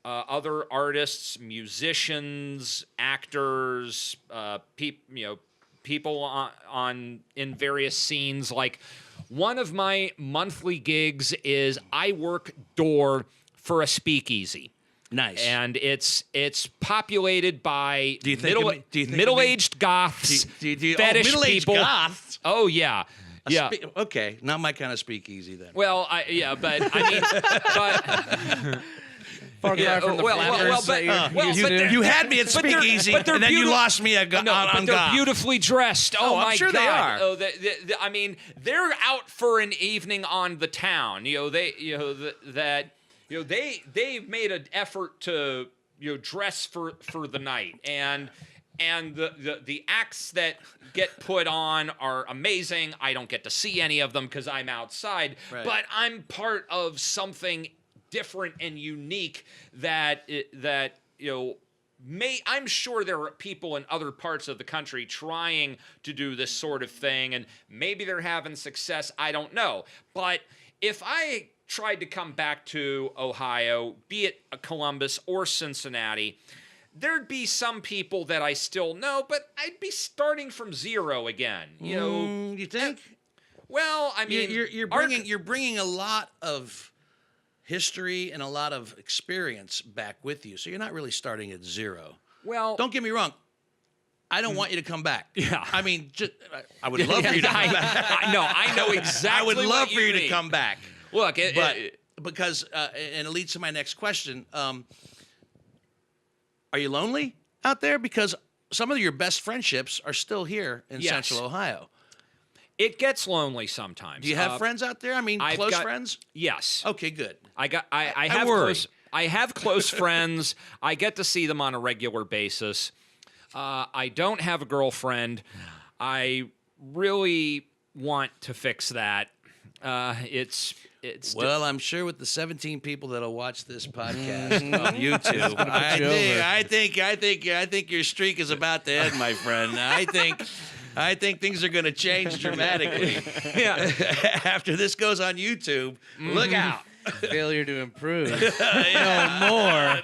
other artists, musicians, actors, people on in various scenes. Like, one of my monthly gigs is I work door for a speakeasy. Nice. And it's populated by middle-aged goths, fetish middle-aged people. goths? Oh, yeah. Yeah. Okay, not my kind of speakeasy then. Well, but I mean, Far cry from the flappers that you're used to. You had me at speakeasy, and then you lost me on but golf. they're beautifully dressed. Oh, I'm my sure God! they are. Oh, I mean, they're out for an evening on the town. They made an effort to dress for the night, and the acts that get put on are amazing. I don't get to see any of them because I'm outside, but I'm part of something different and unique that I'm sure there are people in other parts of the country trying to do this sort of thing, and maybe they're having success. I don't know. But if I tried to come back to Ohio, be it Columbus or Cincinnati, there'd be some people that I still know, but I'd be starting from zero again. You think? Well, I mean, you're bringing a lot of history and a lot of experience back with you, so you're not really starting at zero. Well, don't get me wrong. I don't want you to come back. Yeah. I mean, I would love for you to come back. I know exactly. I would love for you to come back. Look, because and it leads to my next question. Are you lonely out there? Because some of your best friendships are still here in Central Ohio. It gets lonely sometimes. Do you have friends out there? I mean, close friends? Yes. Okay, good. I have close friends. I get to see them on a regular basis. I don't have a girlfriend. I really want to fix that. Well, I'm sure with the 17 people that'll watch this podcast on YouTube, I think your streak is about to end, my friend. I think things are going to change dramatically. After this goes on YouTube, look out. Failure to improve. No more.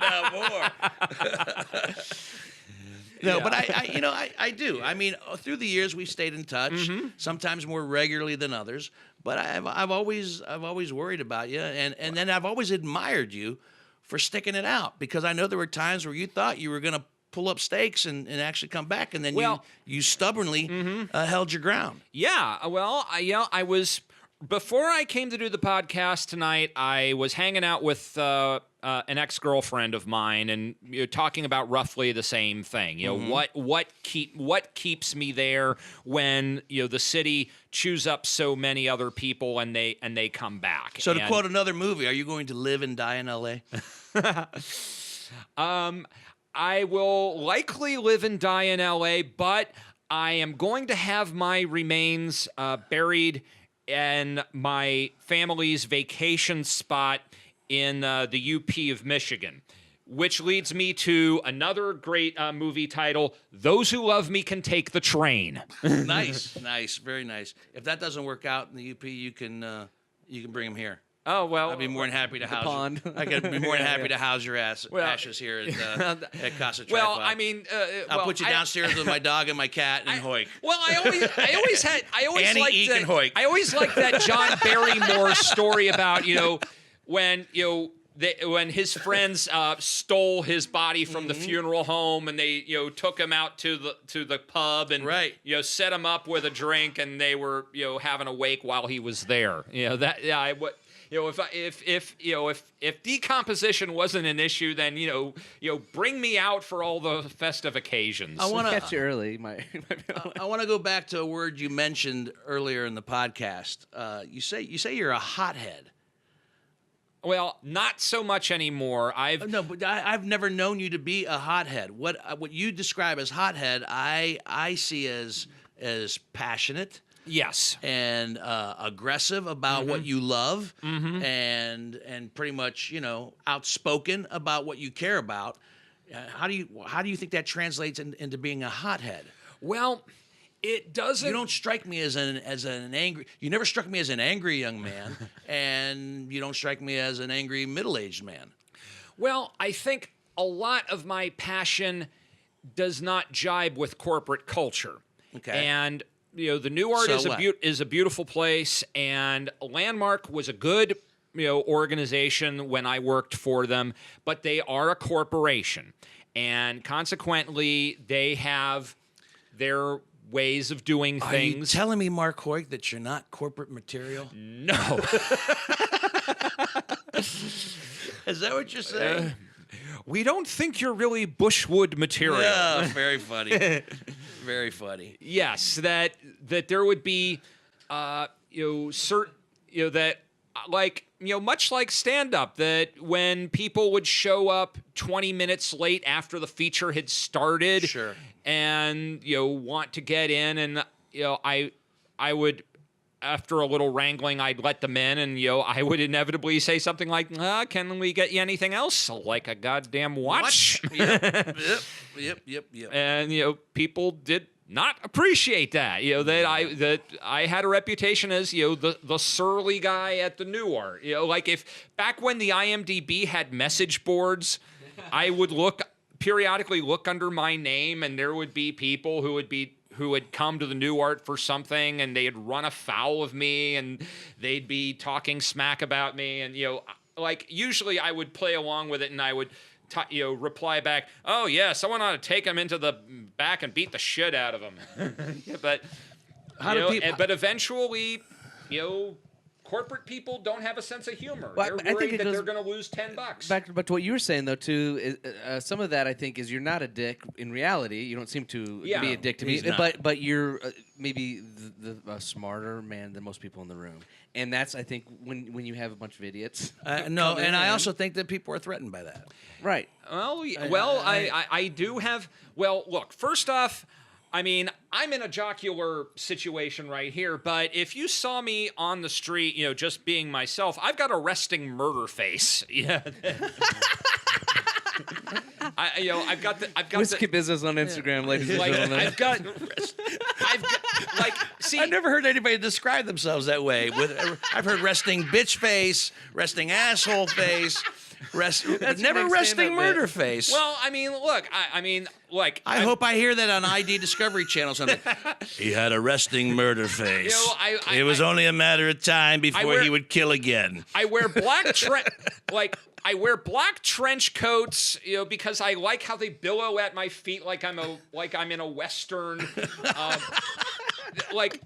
No, but I do. I mean, through the years we've stayed in touch, sometimes more regularly than others. But I've always worried about you, and then I've always admired you for sticking it out, because I know there were times where you thought you were going to pull up stakes and actually come back, and then you stubbornly held your ground. Yeah. Well, I was. Before I came to do the podcast tonight, I was hanging out with an ex-girlfriend of mine, and talking about roughly the same thing. What keeps me there when the city chews up so many other people and they come back. So to quote another movie, are you going to live and die in L.A.? I will likely live and die in L.A., but I am going to have my remains buried in my family's vacation spot in the UP of Michigan, which leads me to another great movie title, Those Who Love Me Can Take the Train. Nice, very nice. If that doesn't work out in the UP, you can bring them here. Oh, well. I'd be more than happy to house you. I could be more than happy to house your ashes here at Casa Tripod. Well, I mean, I'll put you downstairs with my dog and my cat and Hoyt. Well, I always liked that John Barrymore story about when his friends stole his body from the funeral home, and they took him out to the pub and set him up with a drink, and they were having a wake while he was there. If decomposition wasn't an issue, then bring me out for all the festive occasions. I want to catch you early. I want to go back to a word you mentioned earlier in the podcast. You say you're a hothead. Well, not so much anymore. I've never known you to be a hothead. What you describe as hothead, I see as passionate. Yes. And aggressive about what you love, and pretty much outspoken about what you care about. How do you think that translates into being a hothead? Well, it doesn't. You don't strike me as an angry. You never struck me as an angry young man, and you don't strike me as an angry middle-aged man. Well, I think a lot of my passion does not jibe with corporate culture. Okay. And the New Art is a beautiful place, and Landmark was a good organization when I worked for them, but they are a corporation, and consequently they have their ways of doing things. Are you telling me, Marc Heuck, that you're not corporate material? No. Is that what you're saying? we don't think you're really Bushwood material. Yeah, very funny. Very funny. Yes, that there would be, much like stand-up, that when people would show up 20 minutes late after the feature had started, Sure. and want to get in, and I would, after a little wrangling, I'd let them in, and I would inevitably say something like, "Can we get you anything else, like a goddamn watch?" Yep. And people did not appreciate that. That I had a reputation as the surly guy at the Newark. Like if back when the IMDb had message boards, I would periodically look under my name, and there would be people who had come to the Newark for something, and they'd run afoul of me, and they'd be talking smack about me, and like usually I would play along with it, and I would reply back, "Oh yeah, someone ought to take him into the back and beat the shit out of him." But but eventually, corporate people don't have a sense of humor. Well, They're worried that they're going to lose $10. Back to what you were saying, though, too, is, some of that, I think, is you're not a dick in reality. You don't seem to be a dick to me. But you're maybe the smarter man than most people in the room. And that's, I think, when you have a bunch of idiots. No, and I also think that people are threatened by that. Right. Well, I do have... Well, look, first off, I mean, I'm in a jocular situation right here, but if you saw me on the street, just being myself, I've got a resting murder face. Yeah. I've got Whiskey business on Instagram, ladies and gentlemen. I've got see, I've never heard anybody describe themselves that way. I've heard resting bitch face, resting asshole face, but never resting murder face. Well, I mean, look, I hope I hear that on ID Discovery Channel or something. He had a resting murder face. It was only a matter of time before he would kill again. I wear black I wear black trench coats, because I like how they billow at my feet like I'm in a western.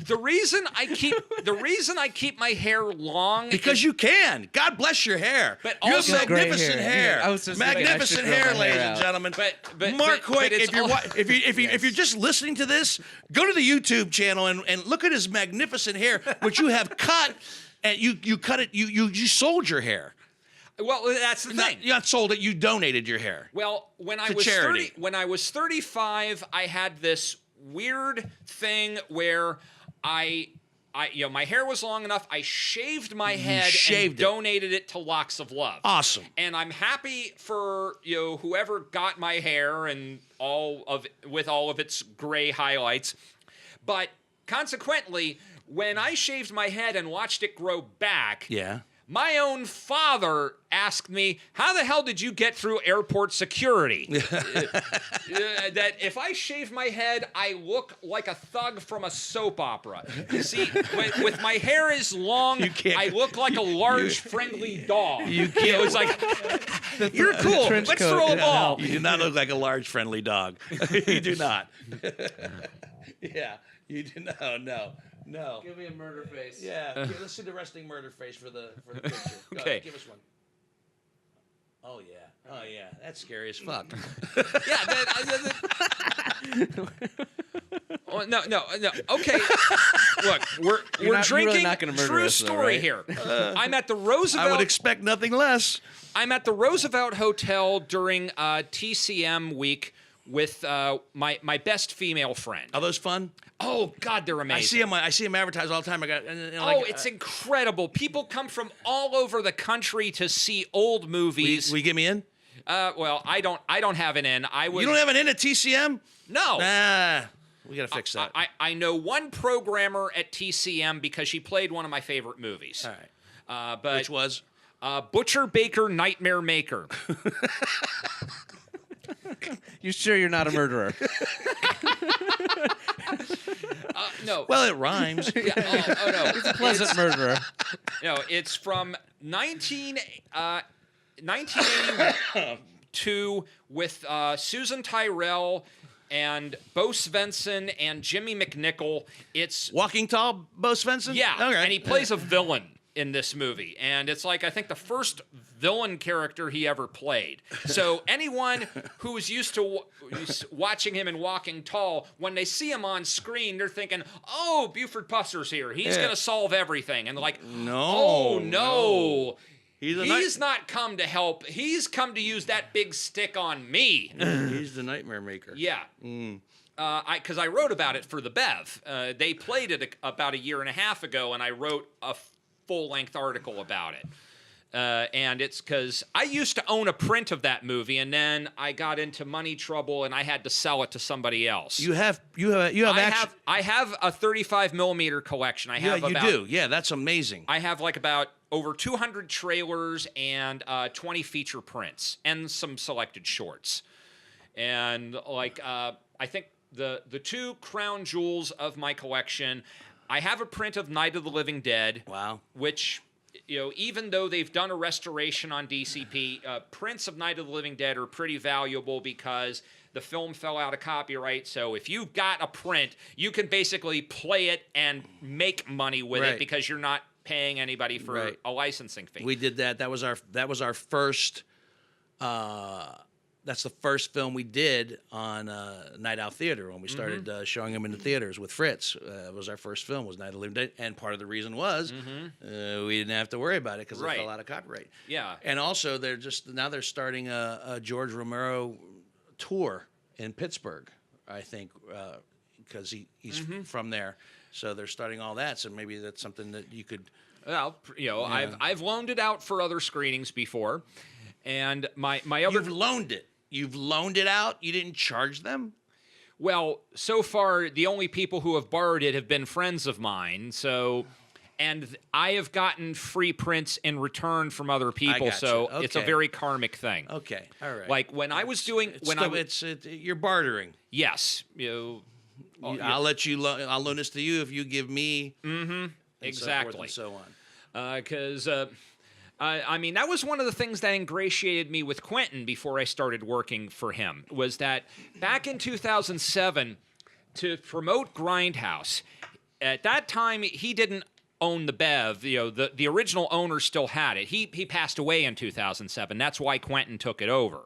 The reason I keep my hair long because you can. God bless your hair. But you also have magnificent hair. I was just magnificent hair, ladies and gentlemen. But Marc Heuck, if you're just listening to this, go to the YouTube channel and look at his magnificent hair, which you have cut, and you cut it. You sold your hair. Well, that's the thing. You not sold it. You donated your hair. Well, when I was 35, I had this weird thing where my hair was long enough. I shaved my head and donated it to Locks of Love. Awesome. And I'm happy for whoever got my hair and with all of its gray highlights. But consequently, when I shaved my head and watched it grow back, my own father asked me, "How the hell did you get through airport security?" That if I shave my head, I look like a thug from a soap opera. See, with my hair is long, I look like a large, friendly dog. You can't. It was like, "You're cool. Let's throw a ball." You do not look like a large, friendly dog. You do not. Yeah, you do. No. Give me a murder face. Yeah, let's see the resting murder face for the picture. Go Okay. ahead, give us one. Oh yeah, that's scary as fuck. Oh, no. Okay, look, we're drinking. Really not gonna murder True us, though, story right? here. I'm at the Roosevelt. I would expect nothing less. I'm at the Roosevelt Hotel during TCM week with my best female friend. Are those fun? Oh God, they're amazing. I see them advertised all the time. It's incredible. People come from all over the country to see old movies. Will you get me in? Well, I don't have an in. You don't have an in at TCM? No. Nah. We got to fix that. I know one programmer at TCM because she played one of my favorite movies. All right. Which was? Butcher Baker Nightmare Maker. You sure you're not a murderer? No. Well, it rhymes. No. He's a pleasant murderer. No, it's from 1982 with Susan Tyrrell and Bo Svensson and Jimmy McNichol. It's Walking Tall, Bo Svensson? yeah, Okay. and he plays a villain. in this movie, and it's like I think the first villain character he ever played. So anyone who's used to watching him in Walking Tall, when they see him on screen, they're thinking, "Oh, Buford Pusser's here. He's going to solve everything." And like, no. He's not come to help. He's come to use that big stick on me. He's the nightmare maker. Yeah. Because I wrote about it for the Bev. They played it about a year and a half ago, and I wrote a full-length article about it. And it's because I used to own a print of that movie, and then I got into money trouble, and I had to sell it to somebody else. I have a 35 millimeter collection. You do. Yeah, that's amazing. I have like about over 200 trailers and 20 feature prints and some selected shorts. And like I think the two crown jewels of my collection, I have a print of Night of the Living Dead. Wow. Which, even though they've done a restoration on DCP, prints of Night of the Living Dead are pretty valuable because the film fell out of copyright. So if you've got a print, you can basically play it and make money with it because you're not paying anybody for a licensing fee. We did that. That was our first. That's the first film we did on Night Owl Theater when we started showing them in the theaters with Fritz. It was our first film, was Night of the Living Dead, and part of the reason was we didn't have to worry about it because it fell out of copyright. Yeah, and also they're starting a George Romero tour in Pittsburgh, I think, because he's from there. So they're starting all that. So maybe that's something that you could. Well, I've loaned it out for other screenings before, and my other. You've loaned it out? You didn't charge them? Well, so far, the only people who have borrowed it have been friends of mine. So, and I have gotten free prints in return from other people. So it's a very karmic thing. Okay, all right. Like when I was doing, you're bartering. Yes, I'll let you. I'll loan this to you if you give me. Exactly. So forth and so on. Because. I mean, that was one of the things that ingratiated me with Quentin before I started working for him, was that back in 2007, to promote Grindhouse, at that time, he didn't own the Bev. The original owner still had it. He passed away in 2007. That's why Quentin took it over.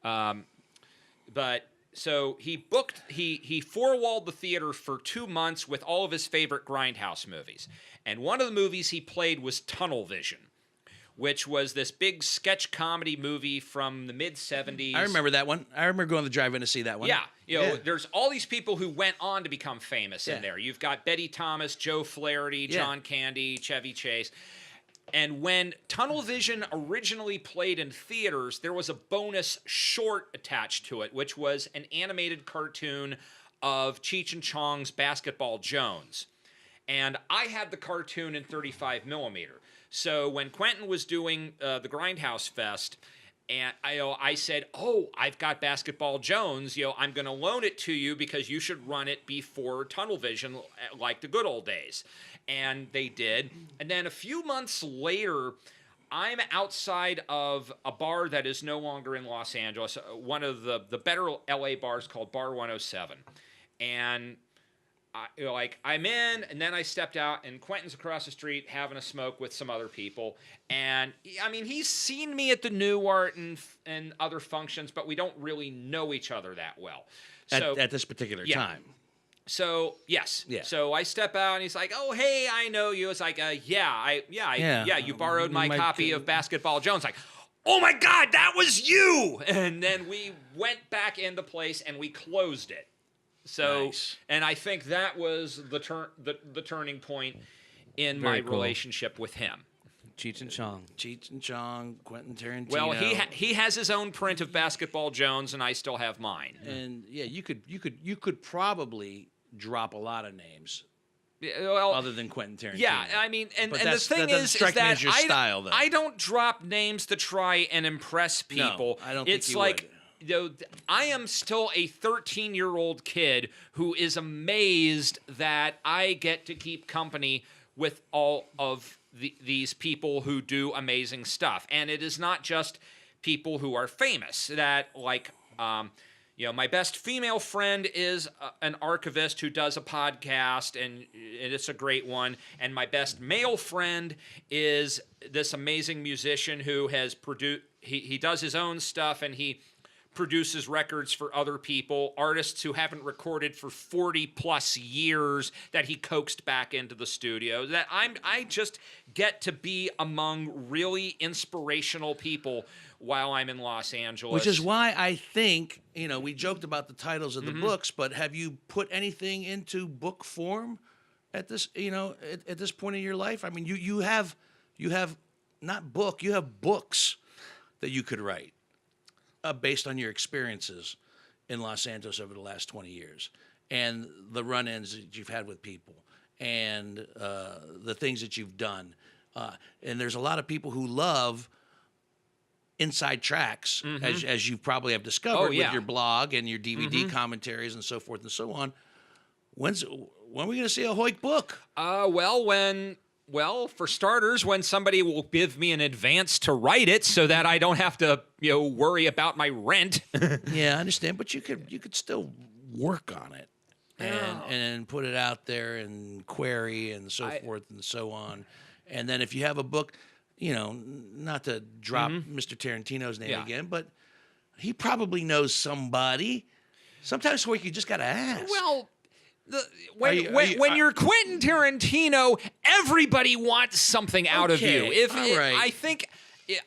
But so he four-walled the theater for 2 months with all of his favorite Grindhouse movies. And one of the movies he played was Tunnel Vision, which was this big sketch comedy movie from the mid-'70s. I remember that one. I remember going to the drive-in to see that one. Yeah, there's all these people who went on to become famous in there. You've got Betty Thomas, Joe Flaherty, John Candy, Chevy Chase. And when Tunnel Vision originally played in theaters, there was a bonus short attached to it, which was an animated cartoon of Cheech and Chong's Basketball Jones. And I had the cartoon in 35 millimeter. So when Quentin was doing the Grindhouse Fest, and I said, I've got Basketball Jones. I'm going to loan it to you because you should run it before Tunnel Vision, like the good old days. And they did. And then a few months later, I'm outside of a bar that is no longer in Los Angeles, one of the better LA bars called Bar 107. And I'm in, and then I stepped out, and Quentin's across the street having a smoke with some other people. And, I mean, he's seen me at the New Art and other functions, but we don't really know each other that well. So, at this particular time. So, yes. Yeah. So I step out, and he's like, "Oh, hey, I know you." It's like, you borrowed my copy of Basketball Jones. Like, oh, my God, that was you! And then we went back into place, and we closed it. So, nice. And I think that was the turning point in my relationship with him. Cheech and Chong, Quentin Tarantino. Well, he has his own print of Basketball Jones, and I still have mine. And you could probably drop a lot of names. Well, other than Quentin Tarantino. Yeah, I mean, and the thing is that I don't drop names to try and impress people. No, I don't think you like. would. I am still a 13-year-old kid who is amazed that I get to keep company with all of these people who do amazing stuff. And it is not just people who are famous that, like, my best female friend is an archivist who does a podcast, and it's a great one. And my best male friend is this amazing musician who has produced. He does his own stuff, and he produces records for other people, artists who haven't recorded for 40 plus years that he coaxed back into the studio. That I just get to be among really inspirational people while I'm in Los Angeles. Which is why I think, we joked about the titles of the books, but have you put anything into book form at this, at this point in your life? I mean, you have not book, you have books that you could write based on your experiences in Los Angeles over the last 20 years and the run-ins that you've had with people and the things that you've done. And there's a lot of people who love inside tracks, as you probably have discovered with your blog and your DVD commentaries and so forth and so on. When are we going to see a Hoyt book? Well, for starters, when somebody will give me an advance to write it so that I don't have to, worry about my rent. Yeah, I understand, but you could still work on it and put it out there and query and so forth and so on. And then if you have a book, not to drop Mr. Tarantino's name again, but he probably knows somebody. Sometimes you just got to ask. Well, when you're Quentin Tarantino, everybody wants something out of you. I think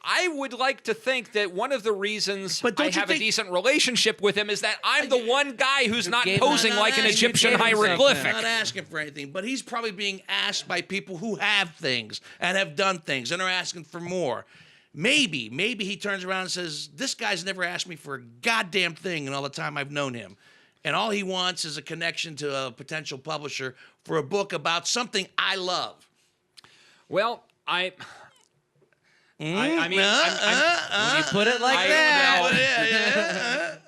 I would like to think that one of the reasons I have a decent relationship with him is that I'm the one guy who's not posing like an Egyptian hieroglyphic. I'm not asking for anything, but he's probably being asked by people who have things and have done things and are asking for more. Maybe he turns around and says, "This guy's never asked me for a goddamn thing in all the time I've known him. And all he wants is a connection to a potential publisher for a book about something I love." Well, I mean, when you put it like that,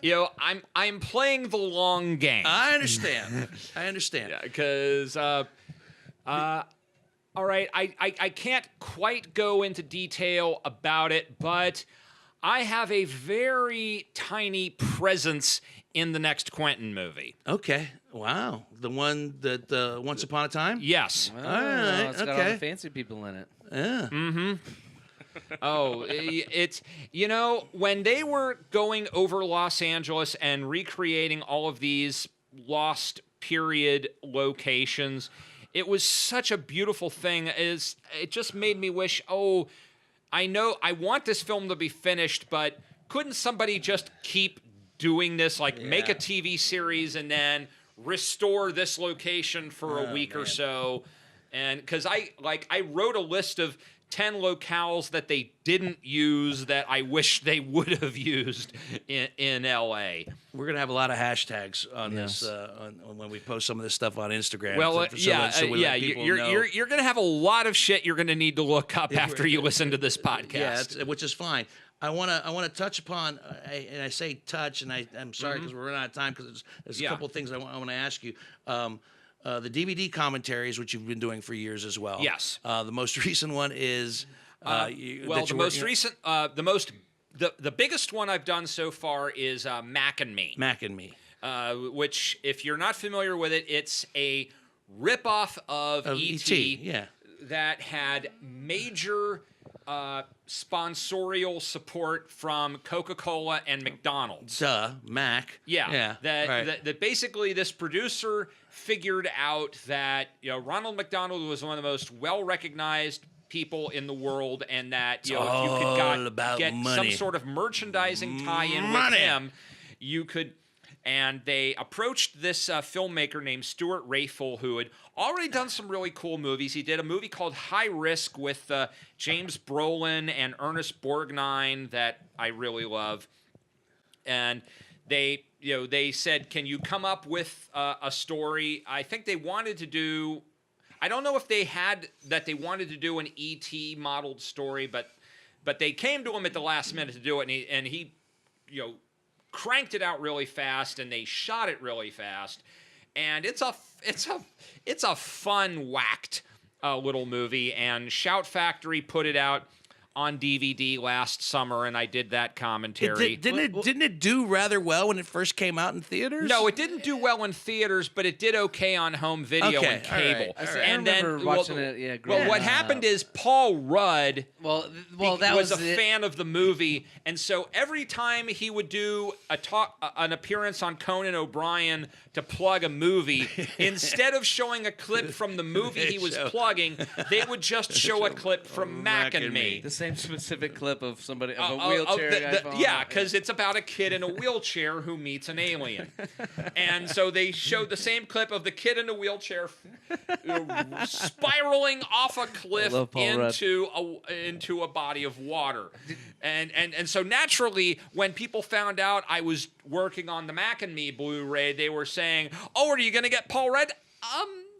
I'm playing the long game. I understand. Yeah, because all right, I can't quite go into detail about it, but I have a very tiny presence in the next Quentin movie. Okay. Wow. The one that Once Upon a Time? Yes. all right. It's got all the fancy people in it. Yeah. Mm-hmm. Oh, it's, when they were going over Los Angeles and recreating all of these lost period locations, it was such a beautiful thing. It just made me wish, I want this film to be finished, but couldn't somebody just keep doing this, make a TV series and then restore this location for a week or so? And because I wrote a list of 10 locales that they didn't use that I wish they would have used in LA. We're gonna have a lot of hashtags on this when we post some of this stuff on Instagram. Well, you're gonna have a lot of shit you're gonna need to look up after you listen to this podcast. Yeah, which is fine. I want to touch upon, and I say touch, and I'm sorry because we're running out of time because there's a couple of things I want to ask you. The DVD commentaries, which you've been doing for years as well. Yes. The most recent one is the biggest one I've done so far is Mac and Me. Mac and Me. Which, if you're not familiar with it, it's a ripoff of E.T. Yeah. That had major sponsorial support from Coca-Cola and McDonald's. Mac. Yeah. That basically this producer figured out that Ronald McDonald was one of the most well-recognized people in the world, and that if you could get some sort of merchandising tie-in with him, you could. And they approached this filmmaker named Stuart Rayfull, who had already done some really cool movies. He did a movie called High Risk with James Brolin and Ernest Borgnine that I really love. And they said, "Can you come up with a story?" I think they wanted to do. I don't know if they wanted to do an E.T. modeled story, but they came to him at the last minute to do it, and he cranked it out really fast, and they shot it really fast, and it's a fun, whacked little movie. And Shout Factory put it out on DVD last summer, and I did that commentary. Didn't it do rather well when it first came out in theaters? No, it didn't do well in theaters, but it did okay on home video and cable. All right. I remember watching it. Yeah, well, what happened is Paul Rudd that was a fan of the movie, and so every time he would do an appearance on Conan O'Brien to plug a movie, instead of showing a clip from the movie he was plugging, they would just show a clip from Mac and Me. The same specific clip of somebody of a wheelchair guy. Yeah, because it's about a kid in a wheelchair who meets an alien, and so they showed the same clip of the kid in a wheelchair spiraling off a cliff into a body of water, and so naturally, when people found out I was working on the Mac and Me Blu-ray, they were saying, "Oh, are you going to get Paul Rudd?"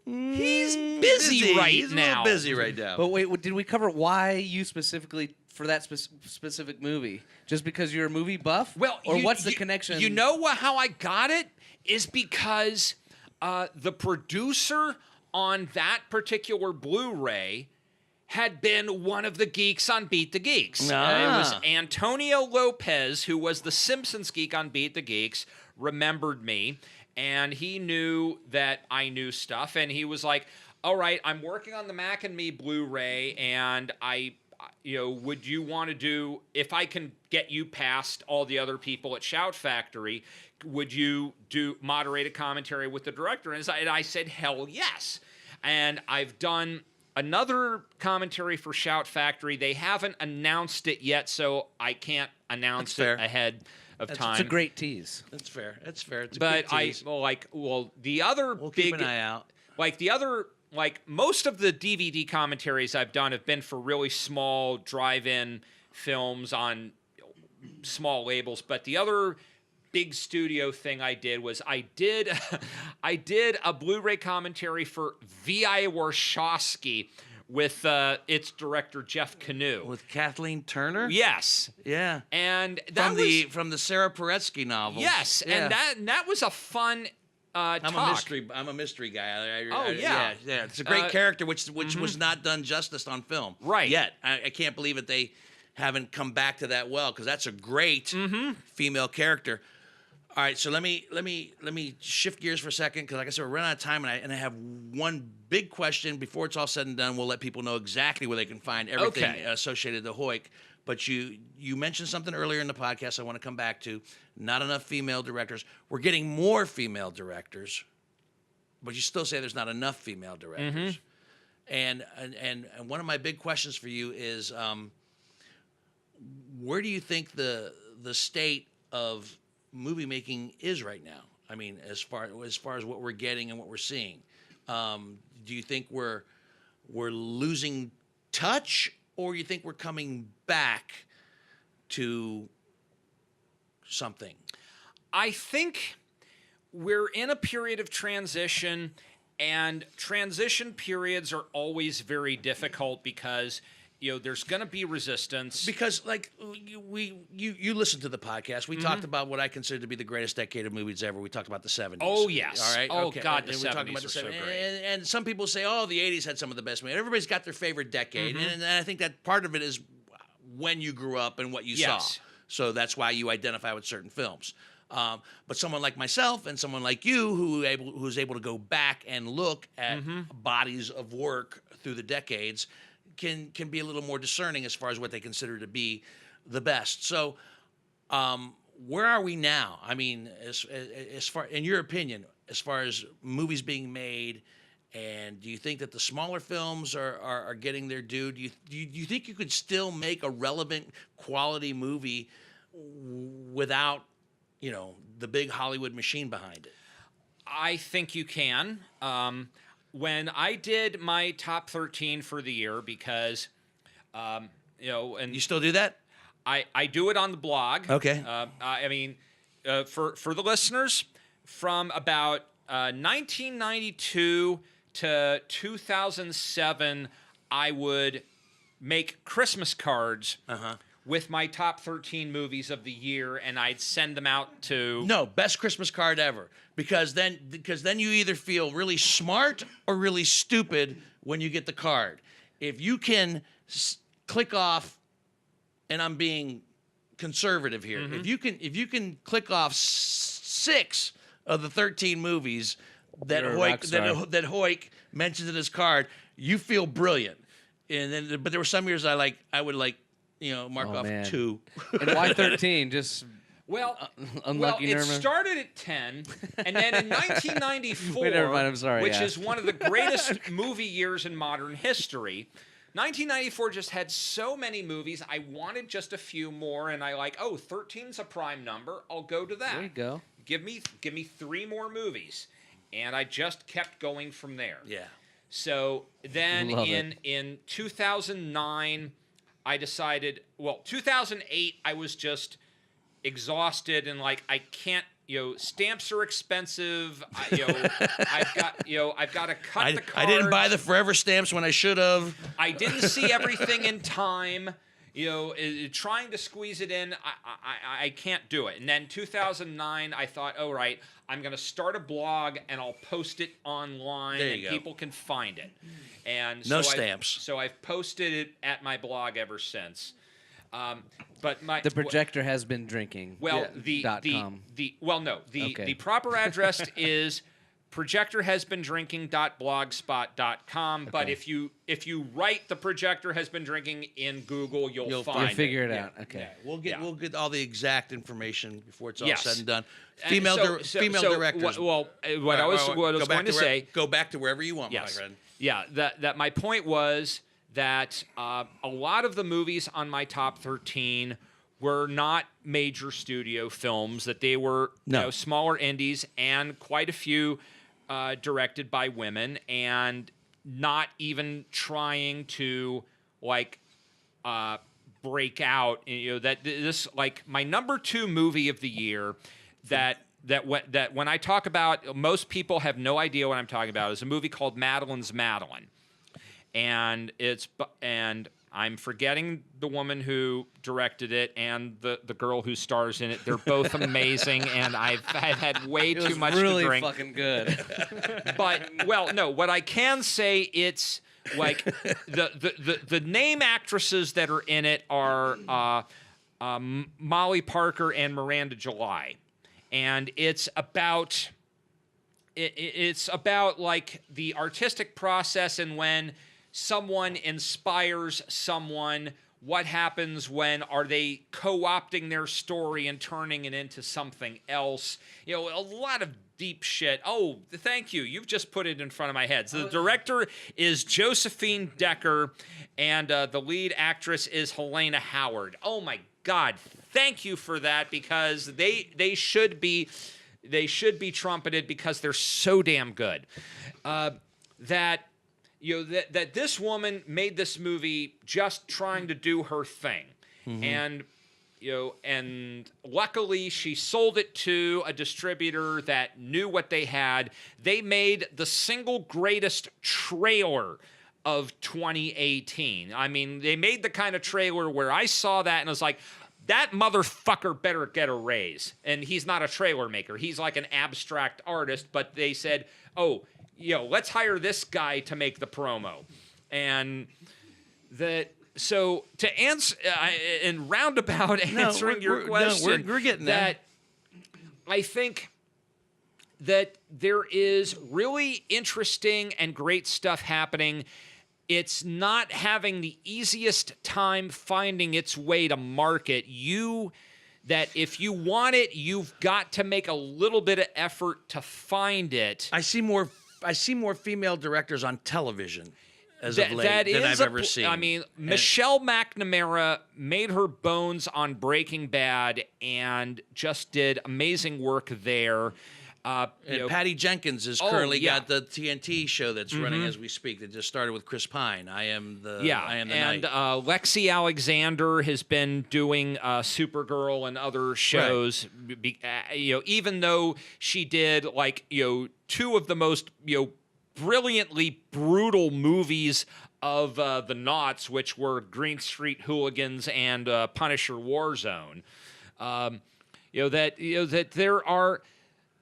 He's busy right He's now. A little busy right now. But wait, did we cover why you specifically for that specific movie? Just because you're a movie buff? Well, or what's the connection? You know how I got it is because the producer on that particular Blu-ray had been one of the geeks on Beat the Geeks. It was Antonio Lopez, who was the Simpsons geek on Beat the Geeks, remembered me. And he knew that I knew stuff, and he was like, "All right, I'm working on the Mac and Me Blu-ray, and would you want to do, if I can get you past all the other people at Shout Factory, would you moderate a commentary with the director?" And I said, "Hell yes." And I've done another commentary for Shout Factory. They haven't announced it yet, so I can't announce it ahead of time. It's a great tease. That's fair. It's a but good tease. The other we'll big, keep an eye out. Most of the DVD commentaries I've done have been for really small drive-in films on small labels. But the other big studio thing I did was I did a Blu-ray commentary for V.I. Warshawski with its director Jeff Canoe. With Kathleen Turner? Yes. Yeah. And from the Sarah Paretsky novel. Yes, yeah. And that was a fun talk. I'm a mystery guy. Yeah. It's a great character, which was not done justice on film. Right. Yet. I can't believe that they haven't come back to that well, because that's a great female character. All right, so let me shift gears for a second, because like I said, we're running out of time, and I have one big question. Before it's all said and done, we'll let people know exactly where they can find everything associated to Hoyt. But you mentioned something earlier in the podcast I want to come back to. Not enough female directors. We're getting more female directors, but you still say there's not enough female directors. And one of my big questions for you is, where do you think the state of movie making is right now? I mean, as far as what we're getting and what we're seeing, do you think we're losing touch, or you think we're coming back to something? I think we're in a period of transition, and transition periods are always very difficult because there's going to be resistance. Because, like, you listened to the podcast. We talked about what I consider to be the greatest decade of movies ever. We talked about the 70s. Oh, yes. All right? Oh, okay. God, the and 70s are so great. And some people say, oh, the 80s had some of the best movies. Everybody's got their favorite decade. And I think that part of it is when you grew up and what you saw. So that's why you identify with certain films. But someone like myself and someone like you who's able to go back and look at bodies of work through the decades can be a little more discerning as far as what they consider to be the best. So where are we now? I mean, as far, in your opinion, as far as movies being made, and do you think that the smaller films are getting their due? Do you think you could still make a relevant quality movie without, the big Hollywood machine behind it? I think you can. When I did my top 13 for the year, because, and you still do that? I do it on the blog. Okay. For the listeners, from about 1992 to 2007, I would make Christmas cards with my top 13 movies of the year, and I'd send them out to... No, best Christmas card ever. Because then you either feel really smart or really stupid when you get the card. If you can click off and I'm being conservative here. If you can click off 6 of the 13 movies that Hoyt mentions in his card, you feel brilliant. And then, but there were some years I would mark off 2. And why 13? Just unlucky. It started at 10, and then in 1994, Wait, never mind, I'm sorry, which is one of the greatest movie years in modern history. 1994 just had so many movies. I wanted just a few more, and 13's a prime number. I'll go to that. There you go. Give me 3 more movies, and I just kept going from there. Yeah. So then in 2009, I decided. Well, 2008, I was just exhausted and I can't. Stamps are expensive. I've got to cut the cards. I didn't buy the forever stamps when I should have. I didn't see everything in time. Trying to squeeze it in, I can't do it. And then 2009, I thought, all right, I'm going to start a blog and I'll post it online and people can find it. And no stamps. So I've posted it at my blog ever since. But the Projector Has Been Drinking. Well, the proper address is projectorhasbeendrinking.blogspot.com. Okay. But if you write the Projector Has Been Drinking in Google, you'll find it. You'll figure it out. Okay. Yeah, we'll get all the exact information before it's all Yes. said and done. Female directors. What I was going to say. Go back to wherever you want, yes. my friend. Yeah. That my point was that a lot of the movies on my top 13 were not major studio films. That they were smaller indies, and quite a few directed by women, and not even trying to break out. That this my number 2 movie of the year that when I talk about, most people have no idea what I'm talking about, is a movie called Madeline's Madeline, and I'm forgetting the woman who directed it and the girl who stars in it. They're both amazing, and I've had way too much to drink. Really fucking good. But what I can say, it's the name actresses that are in it are Molly Parker and Miranda July, and it's about the artistic process and when someone inspires someone, what happens when are they co-opting their story and turning it into something else? A lot of deep shit. Oh, thank you. You've just put it in front of my head. So the director is Josephine Decker, and the lead actress is Helena Howard. Oh my God. Thank you for that, because they should be trumpeted because they're so damn good. That this woman made this movie just trying to do her thing. And luckily she sold it to a distributor that knew what they had. They made the single greatest trailer of 2018. I mean, they made the kind of trailer where I saw that and I was like, that motherfucker better get a raise. And he's not a trailer maker. He's like an abstract artist, but they said, let's hire this guy to make the promo. And so to answer, in roundabout answering your question, we're getting that. I think that there is really interesting and great stuff happening. It's not having the easiest time finding its way to market. That if you want it, you've got to make a little bit of effort to find it. I see more female directors on television as of late than I've ever seen. I mean, Michelle McNamara made her bones on Breaking Bad and just did amazing work there. Patty Jenkins has currently got the TNT show that's running as we speak. That just started with Chris Pine. I am the and night. Lexi Alexander has been doing Supergirl and other shows. Right. Even though she did 2 of the most brilliantly brutal movies of the noughts, which were Green Street Hooligans and Punisher Warzone. That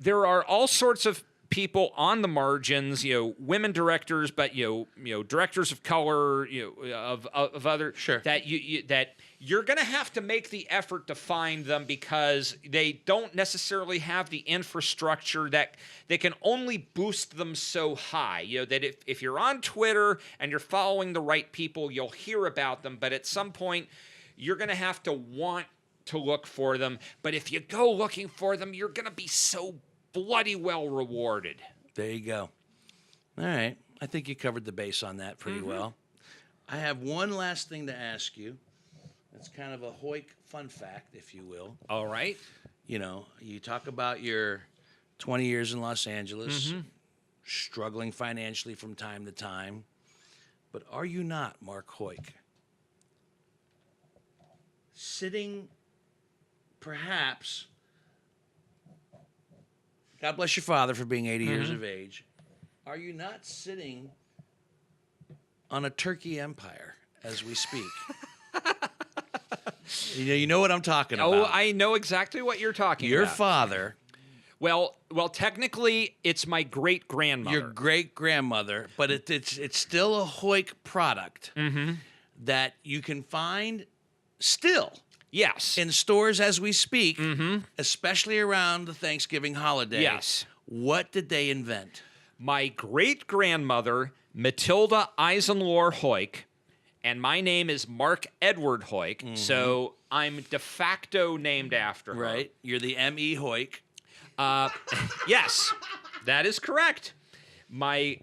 there are all sorts of people on the margins, women directors, but directors of color, of other that that you're going to have to make the effort to find them because they don't necessarily have the infrastructure that they can only boost them so high. That if you're on Twitter and you're following the right people, you'll hear about them, but at some point you're going to have to want to look for them. But if you go looking for them, you're going to be so bloody well rewarded. There you go. All right. I think you covered the base on that pretty well. I have one last thing to ask you. It's kind of a Hoyt fun fact, if you will. All right. You talk about your 20 years in Los Angeles, struggling financially from time to time. But are you not, Marc Heuck, sitting perhaps, God bless your father for being 80 years of age, are you not sitting on a turkey empire as we speak? You know what I'm talking about. Oh, I know exactly what you're talking about. Your father. Well, technically, it's my great-grandmother. Your great-grandmother, but it's still a Hoyt product that you can find still. Yes. In stores as we speak, especially around the Thanksgiving holiday. Yes. What did they invent? My great-grandmother, Matilda Eisenlohr Heuck, and my name is Mark Edward Heuck, so I'm de facto named after her. Right. You're the M.E. Heuck. Yes, that is correct. Matilda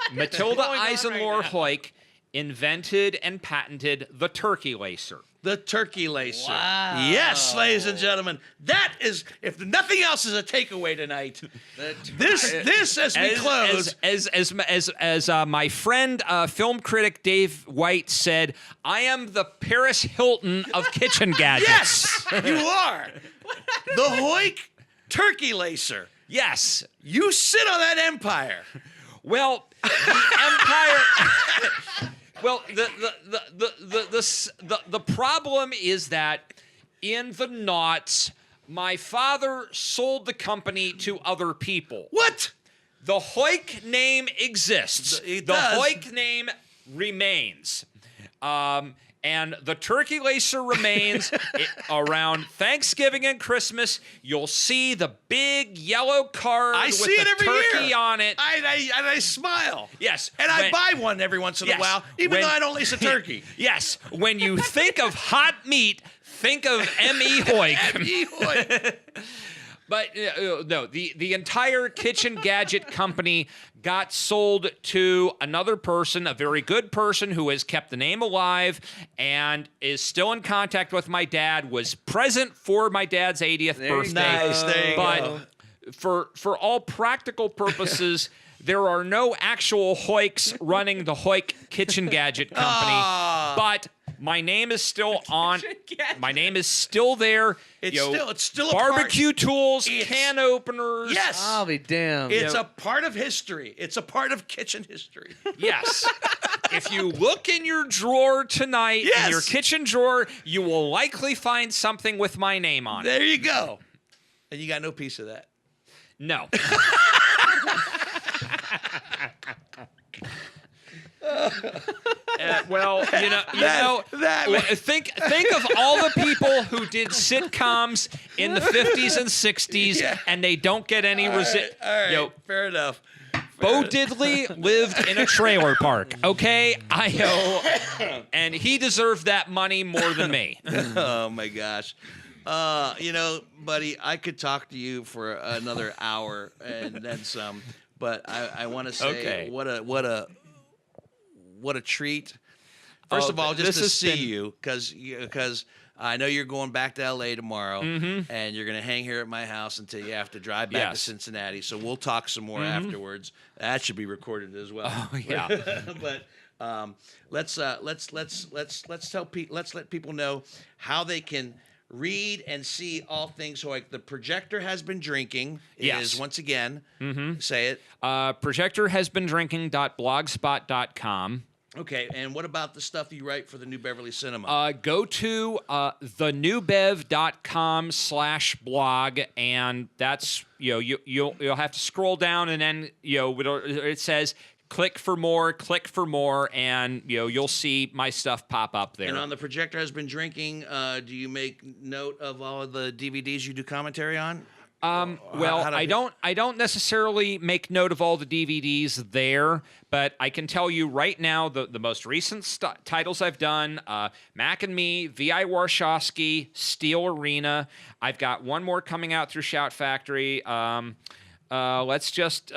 Eisenlohr Heuck invented and patented the turkey lacer. The turkey lacer. Wow. Yes, ladies and gentlemen. That is, if nothing else is a takeaway tonight, this as we close. As my friend, film critic Dave White said, I am the Paris Hilton of kitchen gadgets. Yes, you are. The Hoyt turkey lacer. Yes. You sit on that empire. Well, the empire... Well, the problem is that in the noughts, my father sold the company to other people. What? The Hoyt name exists. It the does. Hoyt name remains. And the turkey lacer remains. Around Thanksgiving and Christmas, you'll see the big yellow card with see it the every turkey year. on it. I smile. Yes. And I buy one every once in a while, even though I don't lease a turkey. Yes. When you think of hot meat, think of M.E. Heuck. M.E. Heuck. But no, the entire kitchen gadget company got sold to another person, a very good person who has kept the name alive and is still in contact with my dad, was present for my dad's 80th birthday. Nice, there you go. For all practical purposes, there are no actual Hoyks running the Hoyt Kitchen Gadget Company, but my name is still on. My name is still there. It's still a barbecue tools, can openers. Yes, I'll be damned. It's a part of history. It's a part of kitchen history. Yes. If you look in your drawer tonight, in your kitchen drawer, you will likely find something with my name on it. There you go. And you got no piece of that. No. Think of all the people who did sitcoms in the 50s and 60s, and they don't get any All right, fair enough. Bo Diddley lived in a trailer park, okay? And he deserved that money more than me. Oh my gosh. Buddy, I could talk to you for another hour and then some, but I want to say what a treat. First of all, just to see you, because I know you're going back to L.A. tomorrow, and you're going to hang here at my house until you have to drive back to Cincinnati. So we'll talk some more afterwards. That should be recorded as well. Oh yeah. But let's let people know how they can read and see all things Hoyt. The Projector Has Been Drinking is, once again, say it. Projector Has Been Drinking.blogspot.com. Okay, and what about the stuff you write for the New Beverly Cinema? Go to thenewbev.com/blog, and that's you'll have to scroll down, and then it says click for more, and you'll see my stuff pop up there. And on the Projector Has Been Drinking, do you make note of all of the DVDs you do commentary on? I don't necessarily make note of all the DVDs there, but I can tell you right now the most recent titles I've done: Mac and Me, V.I. Warshawski, Steel Arena. I've got one more coming out through Shout Factory. Let's just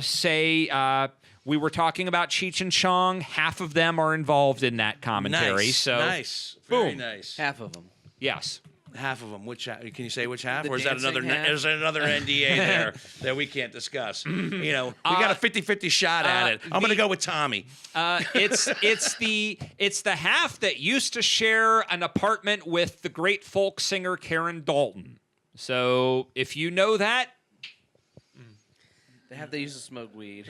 say we were talking about Cheech and Chong. Half of them are involved in that commentary. Nice, very boom. nice. Half of them. Yes. Half of them. Which can you say which half, The or is that another? dancing half? Is there another NDA there that we can't discuss? We got a 50-50 shot at it. I'm going to go with Tommy. It's the half that used to share an apartment with the great folk singer Karen Dalton. So if you know that, The half that used to smoke weed.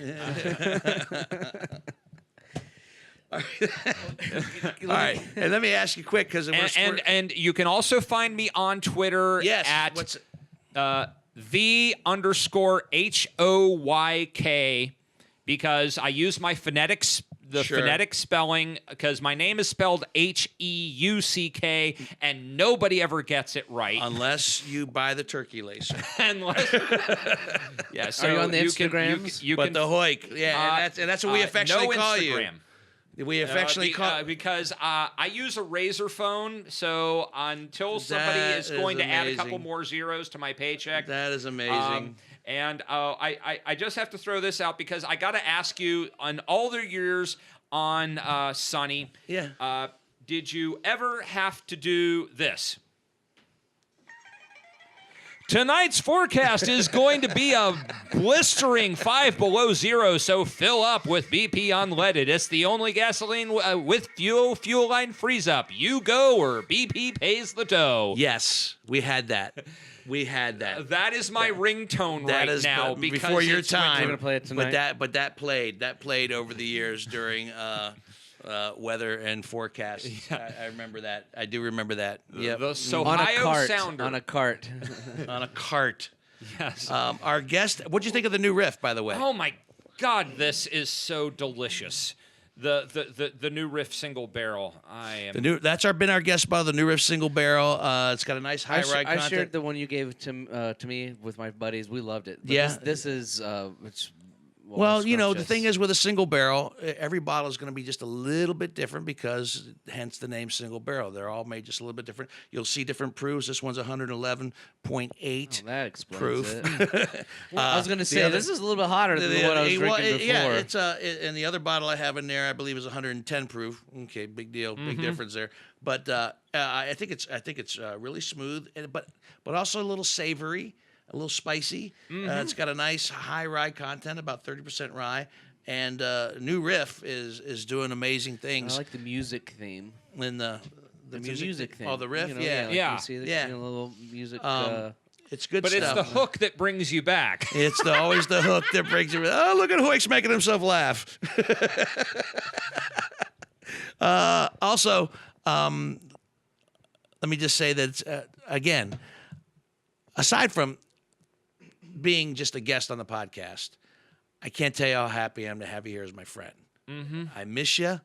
All right, and let me ask you quick because and you can also find me on Twitter at _HOYK, because I use my phonetics. Phonetic spelling, because my name is spelled HEUCK, and nobody ever gets it right unless you buy the turkey laser. Yeah. So are you on the Instagrams? But the Hoyt, and that's what we affectionately call Instagram. you. We affectionately call because I use a razor phone, so until somebody is going to add a couple more zeros to my paycheck, that is amazing. And I just have to throw this out because I got to ask you, on all the years on Sunny, did you ever have to do this? Tonight's forecast is going to be a blistering 5 below zero, so fill up with BP unleaded. It's the only gasoline with fuel line freeze up. You go or BP pays the dough. Yes, we had that. That is my ringtone now because before your time. We're gonna play it tonight. But that played over the years during weather and forecast. I remember that. I do remember that. Yeah. The Ohio Sounder. On a cart. On a cart. Yes. Our guest. What'd you think of the new riff, by the way? Oh my God, this is so delicious. The new riff single barrel. That's been our guest spot, the new riff single barrel. It's got a nice high ride content. I shared the one you gave to me with my buddies. We loved it. But yeah. This is it's. Well, the thing is with a single barrel, every bottle is going to be just a little bit different because, hence the name single barrel. They're all made just a little bit different. You'll see different proofs. This one's 111.8 that explains proof. It. I was going to say, this is a little bit hotter than what I was drinking before. Yeah, it's and the other bottle I have in there, I believe, is 110 proof. Okay, big deal, big difference there. But I think it's really smooth, but also a little savory. A little spicy. It's got a nice high rye content, about 30% rye, and new riff is doing amazing things. I like the music theme. In the music theme. Oh, the riff, You see the little music. It's good but stuff. It's the hook that brings you back. It's always the hook that brings you. Oh, look at Hoyt's making himself laugh. Also, let me just say that again, aside from being just a guest on the podcast, I can't tell you how happy I am to have you here as my friend. I miss you.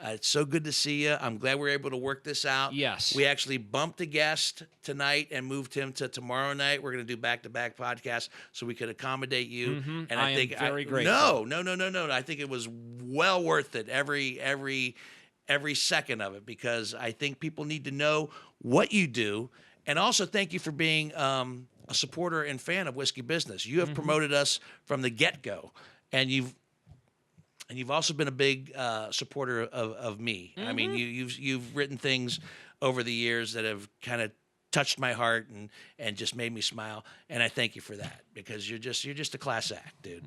It's so good to see you. I'm glad we're able to work this out. Yes. We actually bumped a guest tonight and moved him to tomorrow night. We're going to do back-to-back podcasts so we could accommodate you. And I think am very grateful. No. I think it was well worth it, every second of it, because I think people need to know what you do. And also thank you for being a supporter and fan of Whiskey Business. You have promoted us from the get-go, and you've also been a big supporter of me. I mean, you've written things over the years that have kind of touched my heart and just made me smile, and I thank you for that, because you're just a class act, dude.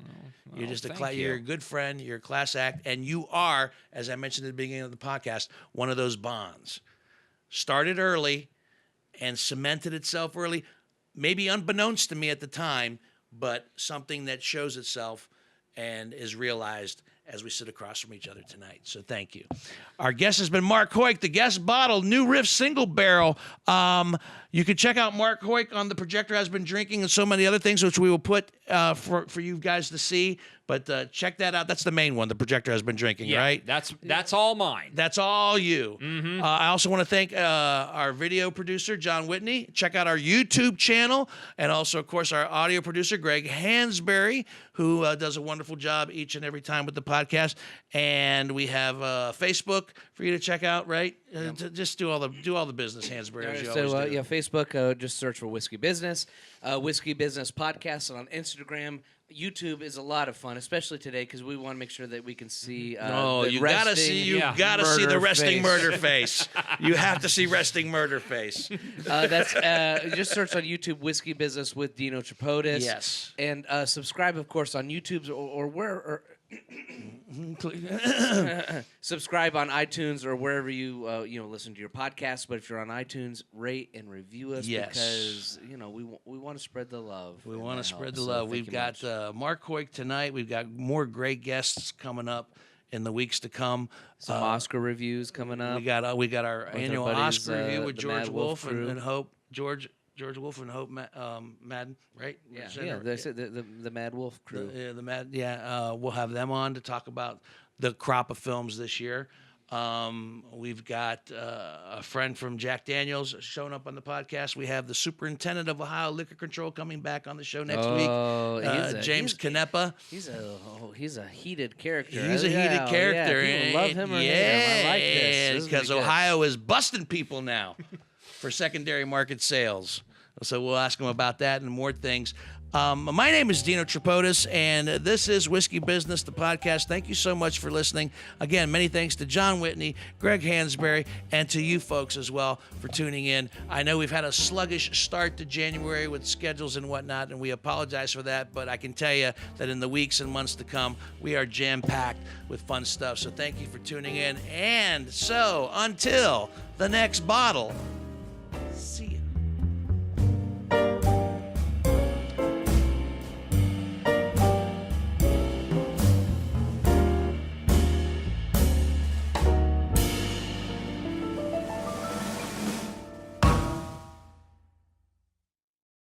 You're just you're a good friend. You're a class act, and you are, as I mentioned at the beginning of the podcast, one of those bonds. Started early and cemented itself early. Maybe unbeknownst to me at the time, but something that shows itself and is realized as we sit across from each other tonight. So thank you. Our guest has been Marc Heuck, the guest bottle, New Riff Single Barrel. You can check out Marc Heuck on the Projector Has Been Drinking and so many other things, which we will put for you guys to see. But check that out. That's the main one. The Projector Has Been Drinking, right? That's all mine. That's all you. Mm-hmm. I also want to thank our video producer, John Whitney. Check out our YouTube channel. And also, of course, our audio producer, Greg Hansberry, who does a wonderful job each and every time with the podcast. And we have Facebook for you to check out, right? Just do all the business, Hansberry, as you always do. Yeah, Facebook, just search for Whiskey Business. Whiskey Business Podcast on Instagram. YouTube is a lot of fun, especially today, because we want to make sure that we can see. You gotta see the resting murder face. You have to see resting murder face. That's just search on YouTube Whiskey Business with Dino Tripodis. Yes, and subscribe, of course, on YouTube or where. Subscribe on iTunes or wherever you listen to your podcast. But if you're on iTunes, rate and review us because we want to spread the love. We want to spread the love. We've got Marc Heuck tonight. We've got more great guests coming up in the weeks to come. Some Oscar reviews coming up. We got our annual Oscar review with George Wolf and Hope. George Wolf and Hope Madden, right? Yeah. They said the Mad Wolf crew. We'll have them on to talk about the crop of films this year. We've got a friend from Jack Daniels showing up on the podcast. We have the superintendent of Ohio Liquor Control coming back on the show next week. James Canepa. He's a heated character. He's a heated character. People love him or hate him. I like this. Because Ohio is busting people now for secondary market sales. So we'll ask him about that and more things. My name is Dino Tripodis, and this is Whiskey Business, the podcast. Thank you so much for listening. Again, many thanks to John Whitney, Greg Hansberry, and to you folks as well for tuning in. I know we've had a sluggish start to January with schedules and whatnot, and we apologize for that, but I can tell you that in the weeks and months to come, we are jam-packed with fun stuff. So thank you for tuning in. And so, until the next bottle, see you.